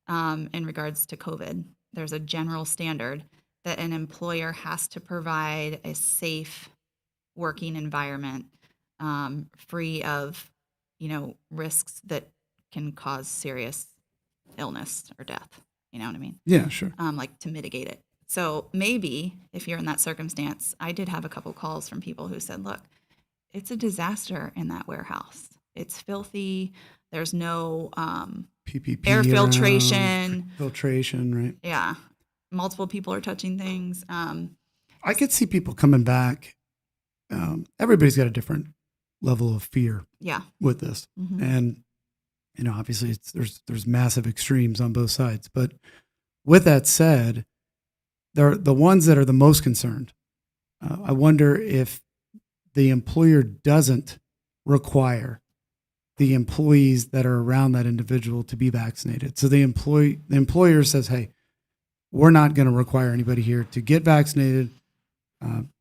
in regards to COVID, there's a general standard that an employer has to provide a safe working environment, free of, risks that can cause serious illness or death. You know what I mean? Yeah, sure. Like to mitigate it. So maybe if you're in that circumstance, I did have a couple calls from people who said, look, it's a disaster in that warehouse. It's filthy. There's no PPP, air around, filtration. filtration, right? Yeah. Multiple people are touching things. I could see people coming back. Everybody's got a different level of fear Yeah. with this, Mhm. and obviously there's massive extremes on both sides. But with that said, they're the ones that are the most concerned. I wonder if the employer doesn't require the employees that are around that individual to be vaccinated. So the employer says, "Hey, we're not going to require anybody here to get vaccinated.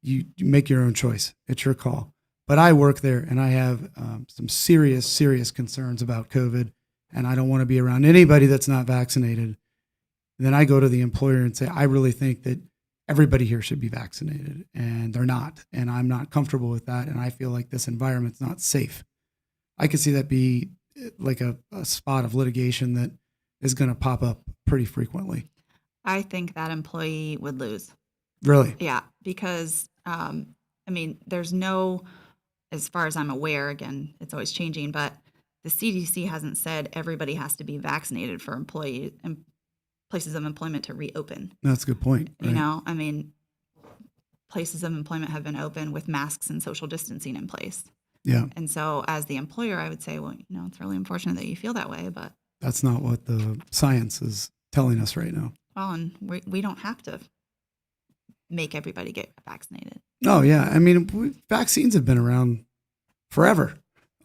You make your own choice. It's your call." But I work there, and I have some serious concerns about COVID, and I don't want to be around anybody that's not vaccinated. And then I go to the employer and say, "I really think that everybody here should be vaccinated," and they're not, and I'm not comfortable with that, and I feel like this environment's not safe. I could see that be like a spot of litigation that is going to pop up pretty frequently. I think that employee would lose. Really? Yeah, because there's no, as far as I'm aware, again, it's always changing, but the CDC hasn't said everybody has to be vaccinated for employee and places of employment to reopen. That's a good point. You right? know, places of employment have been open with masks and social distancing in place. Yeah, And so as the employer, I would say, well, it's really unfortunate that you feel that way, but that's not what the science is telling us right now. well, and we don't have to make everybody get vaccinated. Oh, yeah. Vaccines have been around forever,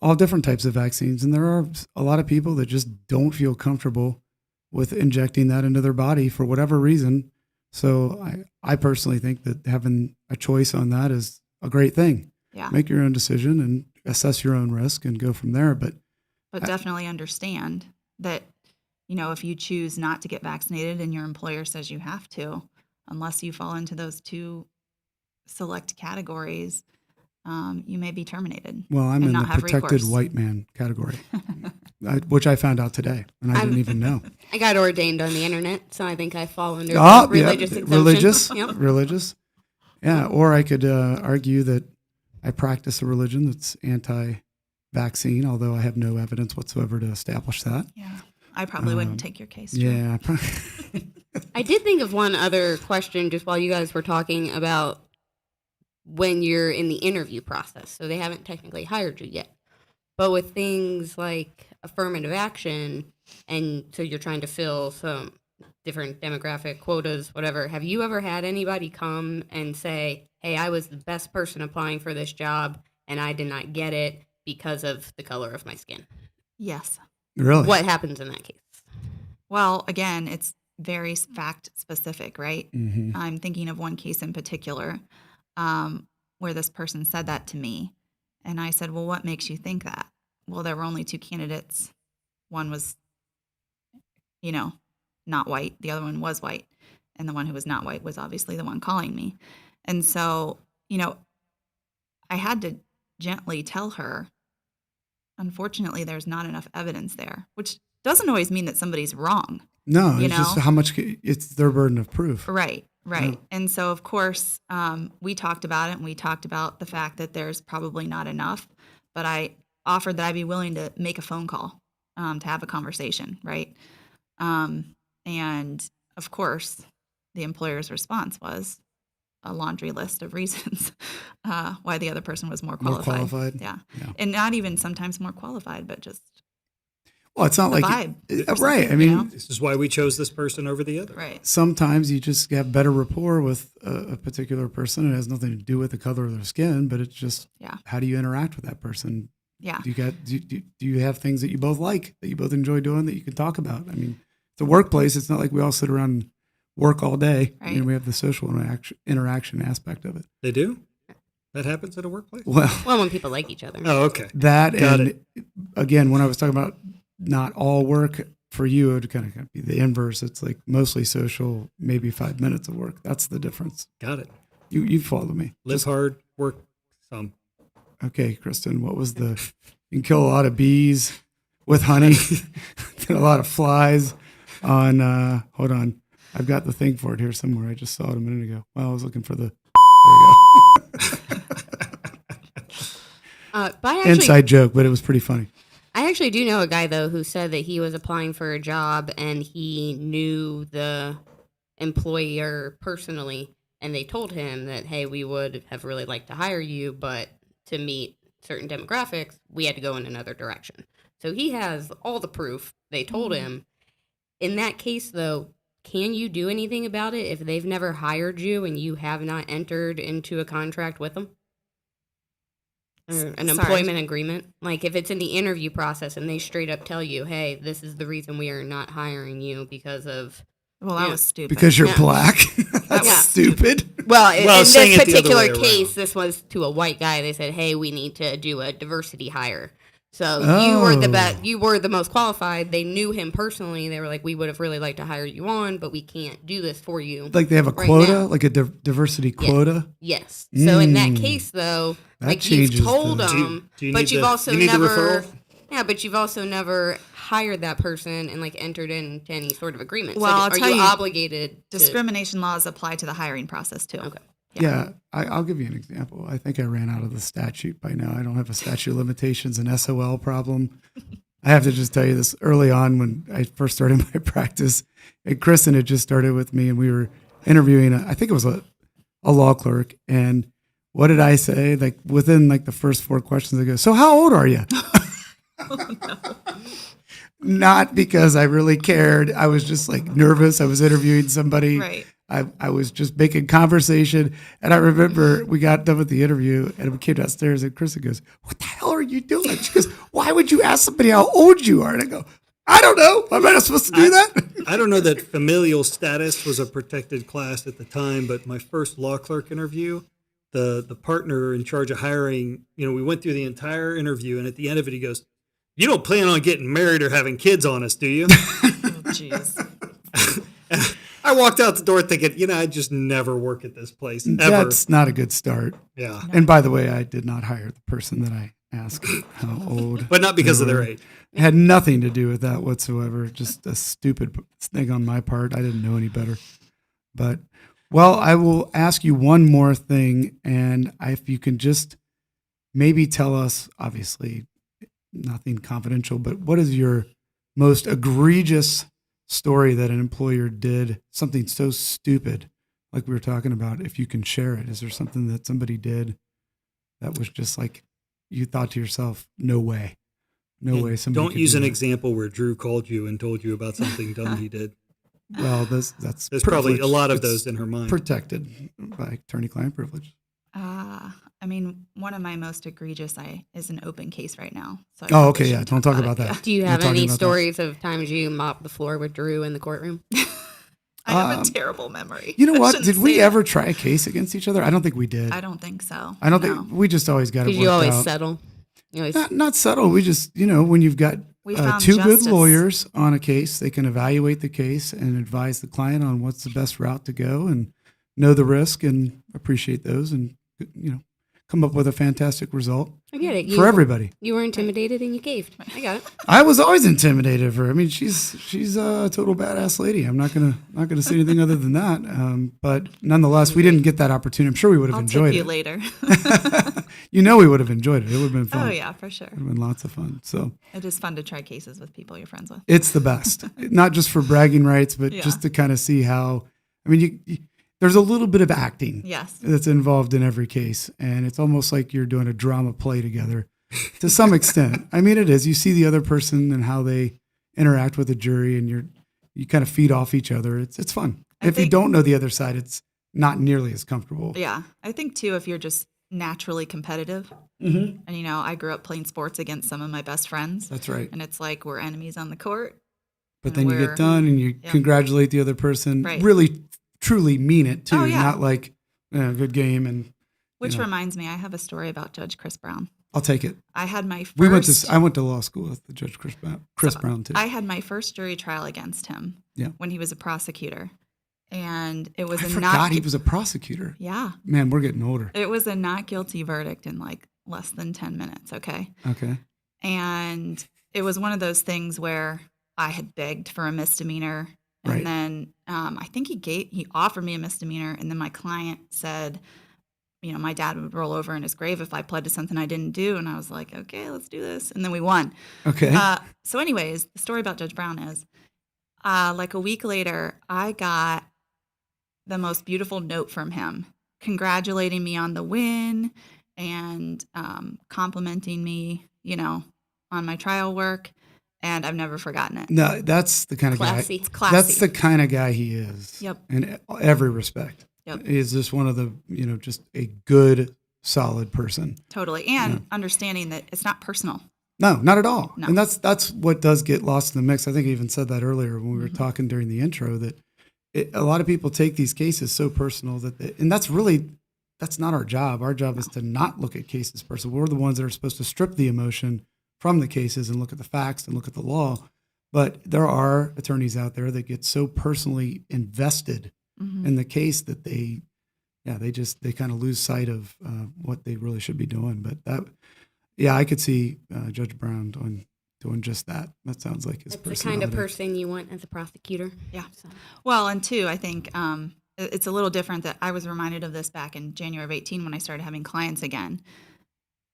all different types of vaccines. And there are a lot of people that just don't feel comfortable with injecting that into their body for whatever reason. So I personally think that having a choice on that is a great thing. Yeah. Make your own decision and assess your own risk and go from there. But Definitely understand that, if you choose not to get vaccinated and your employer says you have to, unless you fall into those two select categories, you may be terminated. well, I'm and in the not have protected recourse. white man category, which I found out today, and I didn't even know. I got ordained on the internet, so I think I fall under Oh, the religious yeah, exemption. religious, Yep. religious. Yeah, or I could argue that I practice a religion that's anti-vaccine, although I have no evidence whatsoever to establish that. Yeah. I probably wouldn't take your case. Joe. Yeah, I did think of one other question just while you guys were talking about when you're in the interview process. So they haven't technically hired you yet. But with things like affirmative action, and so you're trying to fill some different demographic quotas, whatever, have you ever had anybody come and say, hey, I was the best person applying for this job and I did not get it because of the color of my skin? Yes. really. What happens in that case? Well, again, it's very fact specific, right? Mhm. I'm thinking of one case in particular where this person said that to me. And I said, well, what makes you think that? Well, there were only two candidates. One was, not white. The other one was white. And the one who was not white was obviously the one calling me. And so, I had to gently tell her, unfortunately, there's not enough evidence there, which doesn't always mean that somebody's wrong. No, you it's just know? how much it's their burden of proof. Right. Yeah. And so, of course, we talked about it, and we talked about the fact that there's probably not enough, but I offered that I'd be willing to make a phone call to have a conversation, right? And of course, the employer's response was a laundry list of reasons why the other person was more More qualified. qualified? Yeah. Yeah. And not even sometimes more qualified, but just Well, it's not the like vibe. right. I You mean, know? This is why we chose this person over the other. Right. sometimes you just have better rapport with a particular person. It has nothing to do with the color of their skin, but it's just Yeah. how do you interact with that person? Yeah. Do you have things that you both like, that you both enjoy doing, that you can talk about? I mean, it's a workplace. It's not like we all sit around and work all day. Right. We have the social interaction aspect of it. They do? That happens at a workplace? Well, Well, when people like each other. Oh, okay. that Got and again, when I was talking about not all work, for you, it would kind of be the inverse. It's like mostly social, maybe 5 minutes of work. That's the difference. Got it. You follow me. Live hard, work some. Okay, Kristen, what was the, you can kill a lot of bees with honey, a lot of flies on, hold on. I've got the thing for it here somewhere. I just saw it a minute ago. Well, I was looking for the, there we go. But I actually, Inside joke, but it was pretty funny. I actually do know a guy, though, who said that he was applying for a job and he knew the employer personally, and they told him that, hey, we would have really liked to hire you, but to meet certain demographics, we had to go in another direction. So he has all the proof. They told him. In that case, though, can you do anything about it if they've never hired you and you have not entered into a contract with them? Or an employment agreement? Like if it's in the interview process and they straight up tell you, hey, this is the reason we are not hiring you because of... Well, that was stupid. Because you're Yeah. black. That's Yeah. stupid. Well, in saying this it the other way particular around. case, this was to a white guy. They said, hey, we need to do a diversity hire. So you were the best. You were the most qualified. They knew him personally. They were like, we would have really liked to hire you on, but we can't do this for you. Like they have a right quota, now. like a diversity quota. Yes. So in that Mm. case, though, That like you've changes told the- them, Do you but need you've the- also you need the never... referral? Yeah, but you've also never hired that person and like entered into any sort of agreement. Well, so I'll are tell you you, obligated to... Discrimination laws apply to the hiring process too. Okay. Yeah, I'll give you an example. I think I ran out of the statute by now. I don't have a statute of limitations and SOL problem. I have to just tell you this early on when I first started my practice, and Kristen had just started with me, and we were interviewing, I think it was a law clerk. And what did I say? Like within like the first 4 questions, I go, so how old are you? Not because I really cared. I was just like nervous. I was interviewing somebody. Right. I was just making conversation. And I remember we got done with the interview and we came downstairs and Kristen goes, what the hell are you doing? She goes, why would you ask somebody how old you are? And I go, I don't know. Am I not supposed to do that? I don't know that familial status was a protected class at the time, but my first law clerk interview, the partner in charge of hiring, we went through the entire interview, and at the end of it, he goes, "You don't plan on getting married or having kids on us, do you?" Oh, jeez. I walked out the door thinking, I just never work at this place ever. That's not a good start. Yeah, And by the way, I did not hire the person that I asked how old. but not because of they their were. age. It had nothing to do with that whatsoever. Just a stupid thing on my part. I didn't know any better. But, well, I will ask you one more thing. And if you can just maybe tell us, obviously, nothing confidential, but what is your most egregious story that an employer did? Something so stupid, like we were talking about, if you can share it. Is there something that somebody did that was just like, you thought to yourself, no way. No way. Somebody Don't could use do an that. example where Drew called you and told you about something dumb he did. Well, that's There's probably a privilege. lot of It's those in her mind. protected by attorney-client privilege. One of my most egregious is an open case right now. So I Oh, probably okay, yeah. shouldn't Don't talk about it. that. Do you We're have talking any about that. stories of times you mopped the floor with Drew in the courtroom? Yeah. I have Um, a terrible memory. You know I what? shouldn't Did we say that. ever try a case against each other? I don't think we did. I don't think so. I don't No. think we just always got it Because worked you always out. settle. You always, Not subtle. We just, when you've got We found two good justice. lawyers on a case, they can evaluate the case and advise the client on what's the best route to go and know the risk and appreciate those and, come up with a fantastic result I get it. for everybody. You were intimidated and you caved. I got it. I was always intimidated of her. I mean, she's a total badass lady. I'm not gonna say anything other than that. But nonetheless, we didn't get that opportunity. I'm sure we would have I'll enjoyed tip you it. later. We would have enjoyed it. It would have been fun. Oh yeah, for sure. It would have been lots of fun. So It is fun to try cases with people you're friends with. it's the best, not just for bragging rights, but Yeah. just to kind of see how. I mean, there's a little bit of acting Yes. that's involved in every case, and it's almost like you're doing a drama play together, to some extent. I mean, it is. You see the other person and how they interact with the jury, and you kind of feed off each other. It's fun. I If you think- don't know the other side, it's not nearly as comfortable. Yeah. I think too, if you're just naturally competitive, Mm-hmm. and I grew up playing sports against some of my best friends, That's right. and it's like we're enemies on the court. But and then you we're- get done and you Yeah. congratulate the other person. Right. Really, truly mean it too. Oh, yeah. Not like, good game and Which know. reminds me, I have a story about Judge Chris Brown. I'll take it. I had my first. I went to law school with the Judge Chris Brown too. I had my first jury trial against him. Yeah. When he was a prosecutor, and it was I a forgot not. he was a prosecutor. Yeah, Man, we're getting older. it was a not guilty verdict in like less than 10 minutes. Okay. Okay. And it was one of those things where I had begged for a misdemeanor, and Right. then I think he offered me a misdemeanor, and then my client said, my dad would roll over in his grave if I pled to something I didn't do. And I was like, okay, let's do this. And then we won. Okay. So anyways, the story about Judge Brown is like a week later, I got the most beautiful note from him congratulating me on the win and complimenting me, on my trial work. And I've never forgotten it. No, that's the kind of Classy. guy. It's classy. That's the kind of guy he is. Yep. In every respect. Yep. He is just one of the, just a good, solid person. Totally. And understanding that it's not personal. No, not at all. No. And that's what does get lost in the mix. I think I even said that earlier when we were talking during the intro, that a lot of people take these cases so personal and that's not our job. Our job is to not look at cases personal. We're the ones that are supposed to strip the emotion from the cases and look at the facts and look at the law. But there are attorneys out there that get so personally invested in the case that they kind of lose sight of what they really should be doing. But I could see Judge Brown doing just that. That sounds like his That's the kind of person you want as a prosecutor. Yeah. So. Well, and two, I think it's a little different that I was reminded of this back in January of 18 when I started having clients again.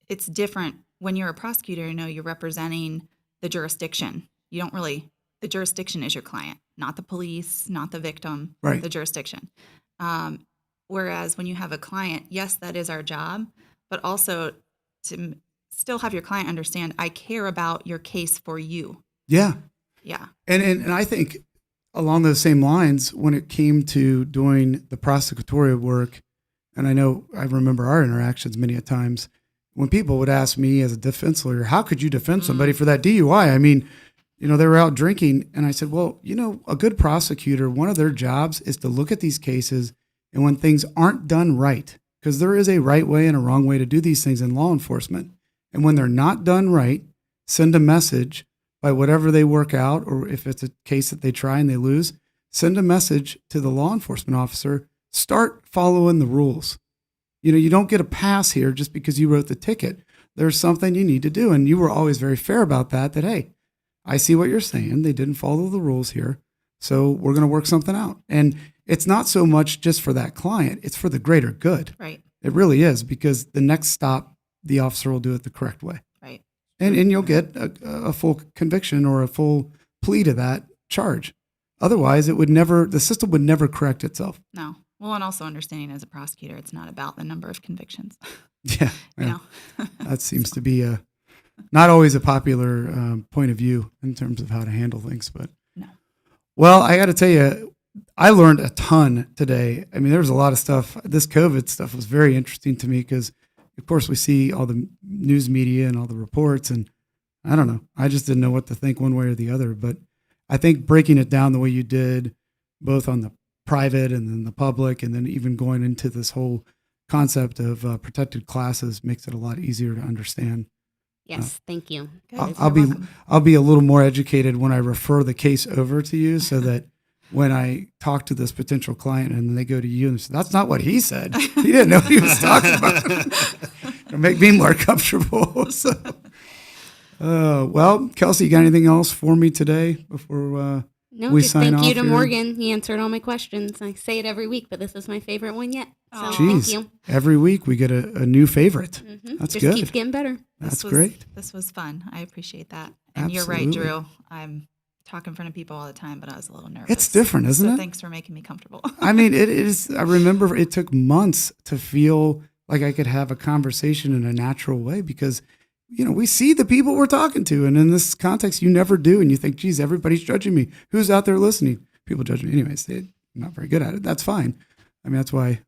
It's different when you're a prosecutor, you're representing the jurisdiction. The jurisdiction is your client, not the police, not the victim, right. The jurisdiction. Whereas when you have a client, yes, that is our job, but also to still have your client understand, I care about your case for you. Yeah. Yeah. And I think along those same lines, when it came to doing the prosecutorial work, and I remember our interactions many a times, when people would ask me as a defense lawyer, how could you defend somebody for that DUI? I mean, they were out drinking. And I said, well, a good prosecutor, one of their jobs is to look at these cases, and when things aren't done right, because there is a right way and a wrong way to do these things in law enforcement. And when they're not done right, send a message by whatever they work out, or if it's a case that they try and they lose, send a message to the law enforcement officer, start following the rules. You don't get a pass here just because you wrote the ticket. There's something you need to do. And you were always very fair about that, hey, I see what you're saying. They didn't follow the rules here. So we're going to work something out. And it's not so much just for that client. It's for the greater good. Right. It really is, because the next stop, the officer will do it the correct way. Right. And you'll get a full conviction or a full plea to that charge. Otherwise, the system would never correct itself. No. Well, and also understanding as a prosecutor, it's not about the number of convictions. Yeah. That seems to be not always a popular point of view in terms of how to handle things. But no. Well, I got to tell you, I learned a ton today. I mean, there was a lot of stuff. This COVID stuff was very interesting to me because, of course, we see all the news media and all the reports, and I don't know. I just didn't know what to think one way or the other. But I think breaking it down the way you did, both on the private and then the public, and then even going into this whole concept of protected classes makes it a lot easier to understand. Yes, thank you. I'll be a little more educated when I refer the case over to you, so that when I talk to this potential client and they go to you and say, that's not what he said. He didn't know what he was talking about. It'll make me more comfortable. So, well, Kelsey, you got anything else for me today before No, we just sign thank off you to here? Morgan. He answered all my questions. I say it every week, but this is my favorite one yet. So Aw. thank Jeez, you. every week we get a new favorite. That's Just good. keeps getting better. That's great. This was fun. I appreciate that. And you're right, Absolutely. Drew. I'm talk in front of people all the time, but I was a little nervous. It's different, isn't so it? Thanks for making me comfortable. I mean, it is. I remember it took months to feel like I could have a conversation in a natural way because, we see the people we're talking to. And in this context, you never do. And you think, geez, everybody's judging me. Who's out there listening? People judge me. Anyways, they're not very good at it. That's fine. I mean, that's why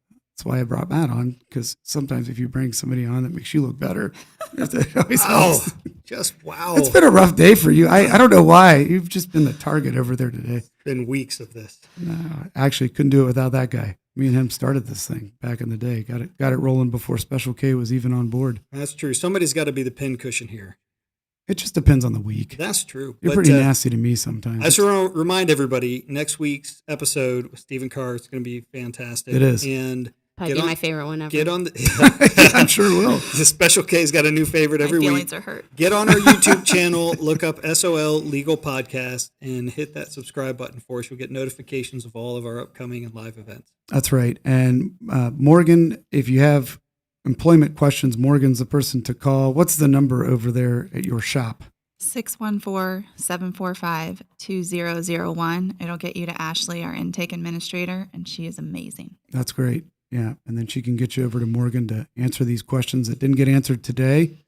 I brought Matt on, because sometimes if you bring somebody on that makes you look better, it always helps. Wow. It's been a rough day for you. I don't know why. You've just been the target over there today. Been weeks of this. No, I actually couldn't do it without that guy. Me and him started this thing back in the day. Got it rolling before Special K was even on board. That's true. Somebody's got to be the pincushion here. It just depends on the week. That's true. You're But, pretty nasty to me sometimes. I just want to remind everybody, next week's episode with Stephen Carr is going to be fantastic. It is. And Probably be my favorite one ever. get on the. I'm sure it will. The Special K's got a new favorite every My week. feelings are hurt. Get on our YouTube channel, look up SOL Legal Podcast, and hit that subscribe button for us. You'll get notifications of all of our upcoming and live events. That's right. And Morgan, if you have employment questions, Morgan's the person to call. What's the number over there at your shop? 614-745-2001. It'll get you to Ashley, our intake administrator, and she is amazing. That's great. Yeah. And then she can get you over to Morgan to answer these questions that didn't get answered today.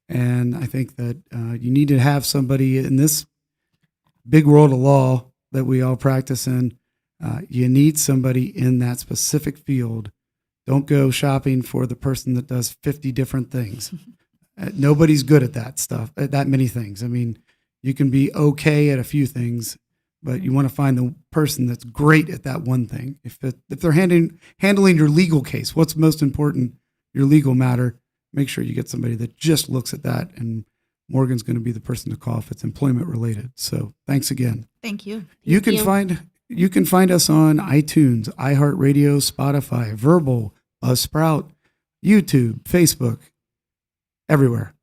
And I think that you need to have somebody in this big world of law that we all practice in. You need somebody in that specific field. Don't go shopping for the person that does 50 different things. Nobody's good at that stuff, at that many things. I mean, you can be okay at a few things, but you want to find the person that's great at that one thing. If they're handling your legal case, what's most important, your legal matter, make sure you get somebody that just looks at that. And Morgan's going to be the person to call if it's employment related. So thanks again. Thank you. You can find us on iTunes, iHeartRadio, Spotify, Verbal, Buzzsprout, YouTube, Facebook, everywhere.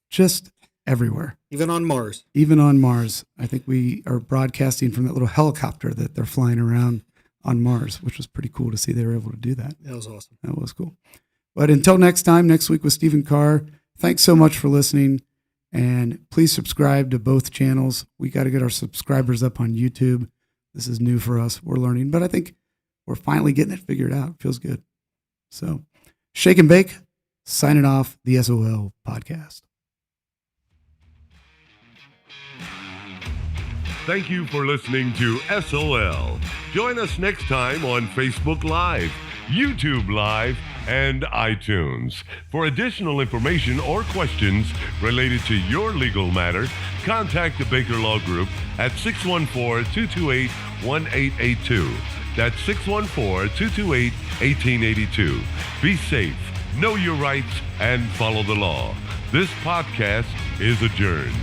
Just everywhere. Even on Mars. Even on Mars. I think we are broadcasting from that little helicopter that they're flying around on Mars, which was pretty cool to see they were able to do that. That was awesome. That was cool. But until next time, next week with Stephen Carr, thanks so much for listening. And please subscribe to both channels. We got to get our subscribers up on YouTube. This is new for us. We're learning, but I think we're finally getting it figured out. It feels good. So, Shake and Bake, signing off the SOL podcast. Thank you for listening to SOL. Join us next time on Facebook Live, YouTube Live, and iTunes. For additional information or questions related to your legal matter, contact the Baker Law Group at 614-228-1882. That's 614-228-1882. Be safe, know your rights, and follow the law. This podcast is adjourned.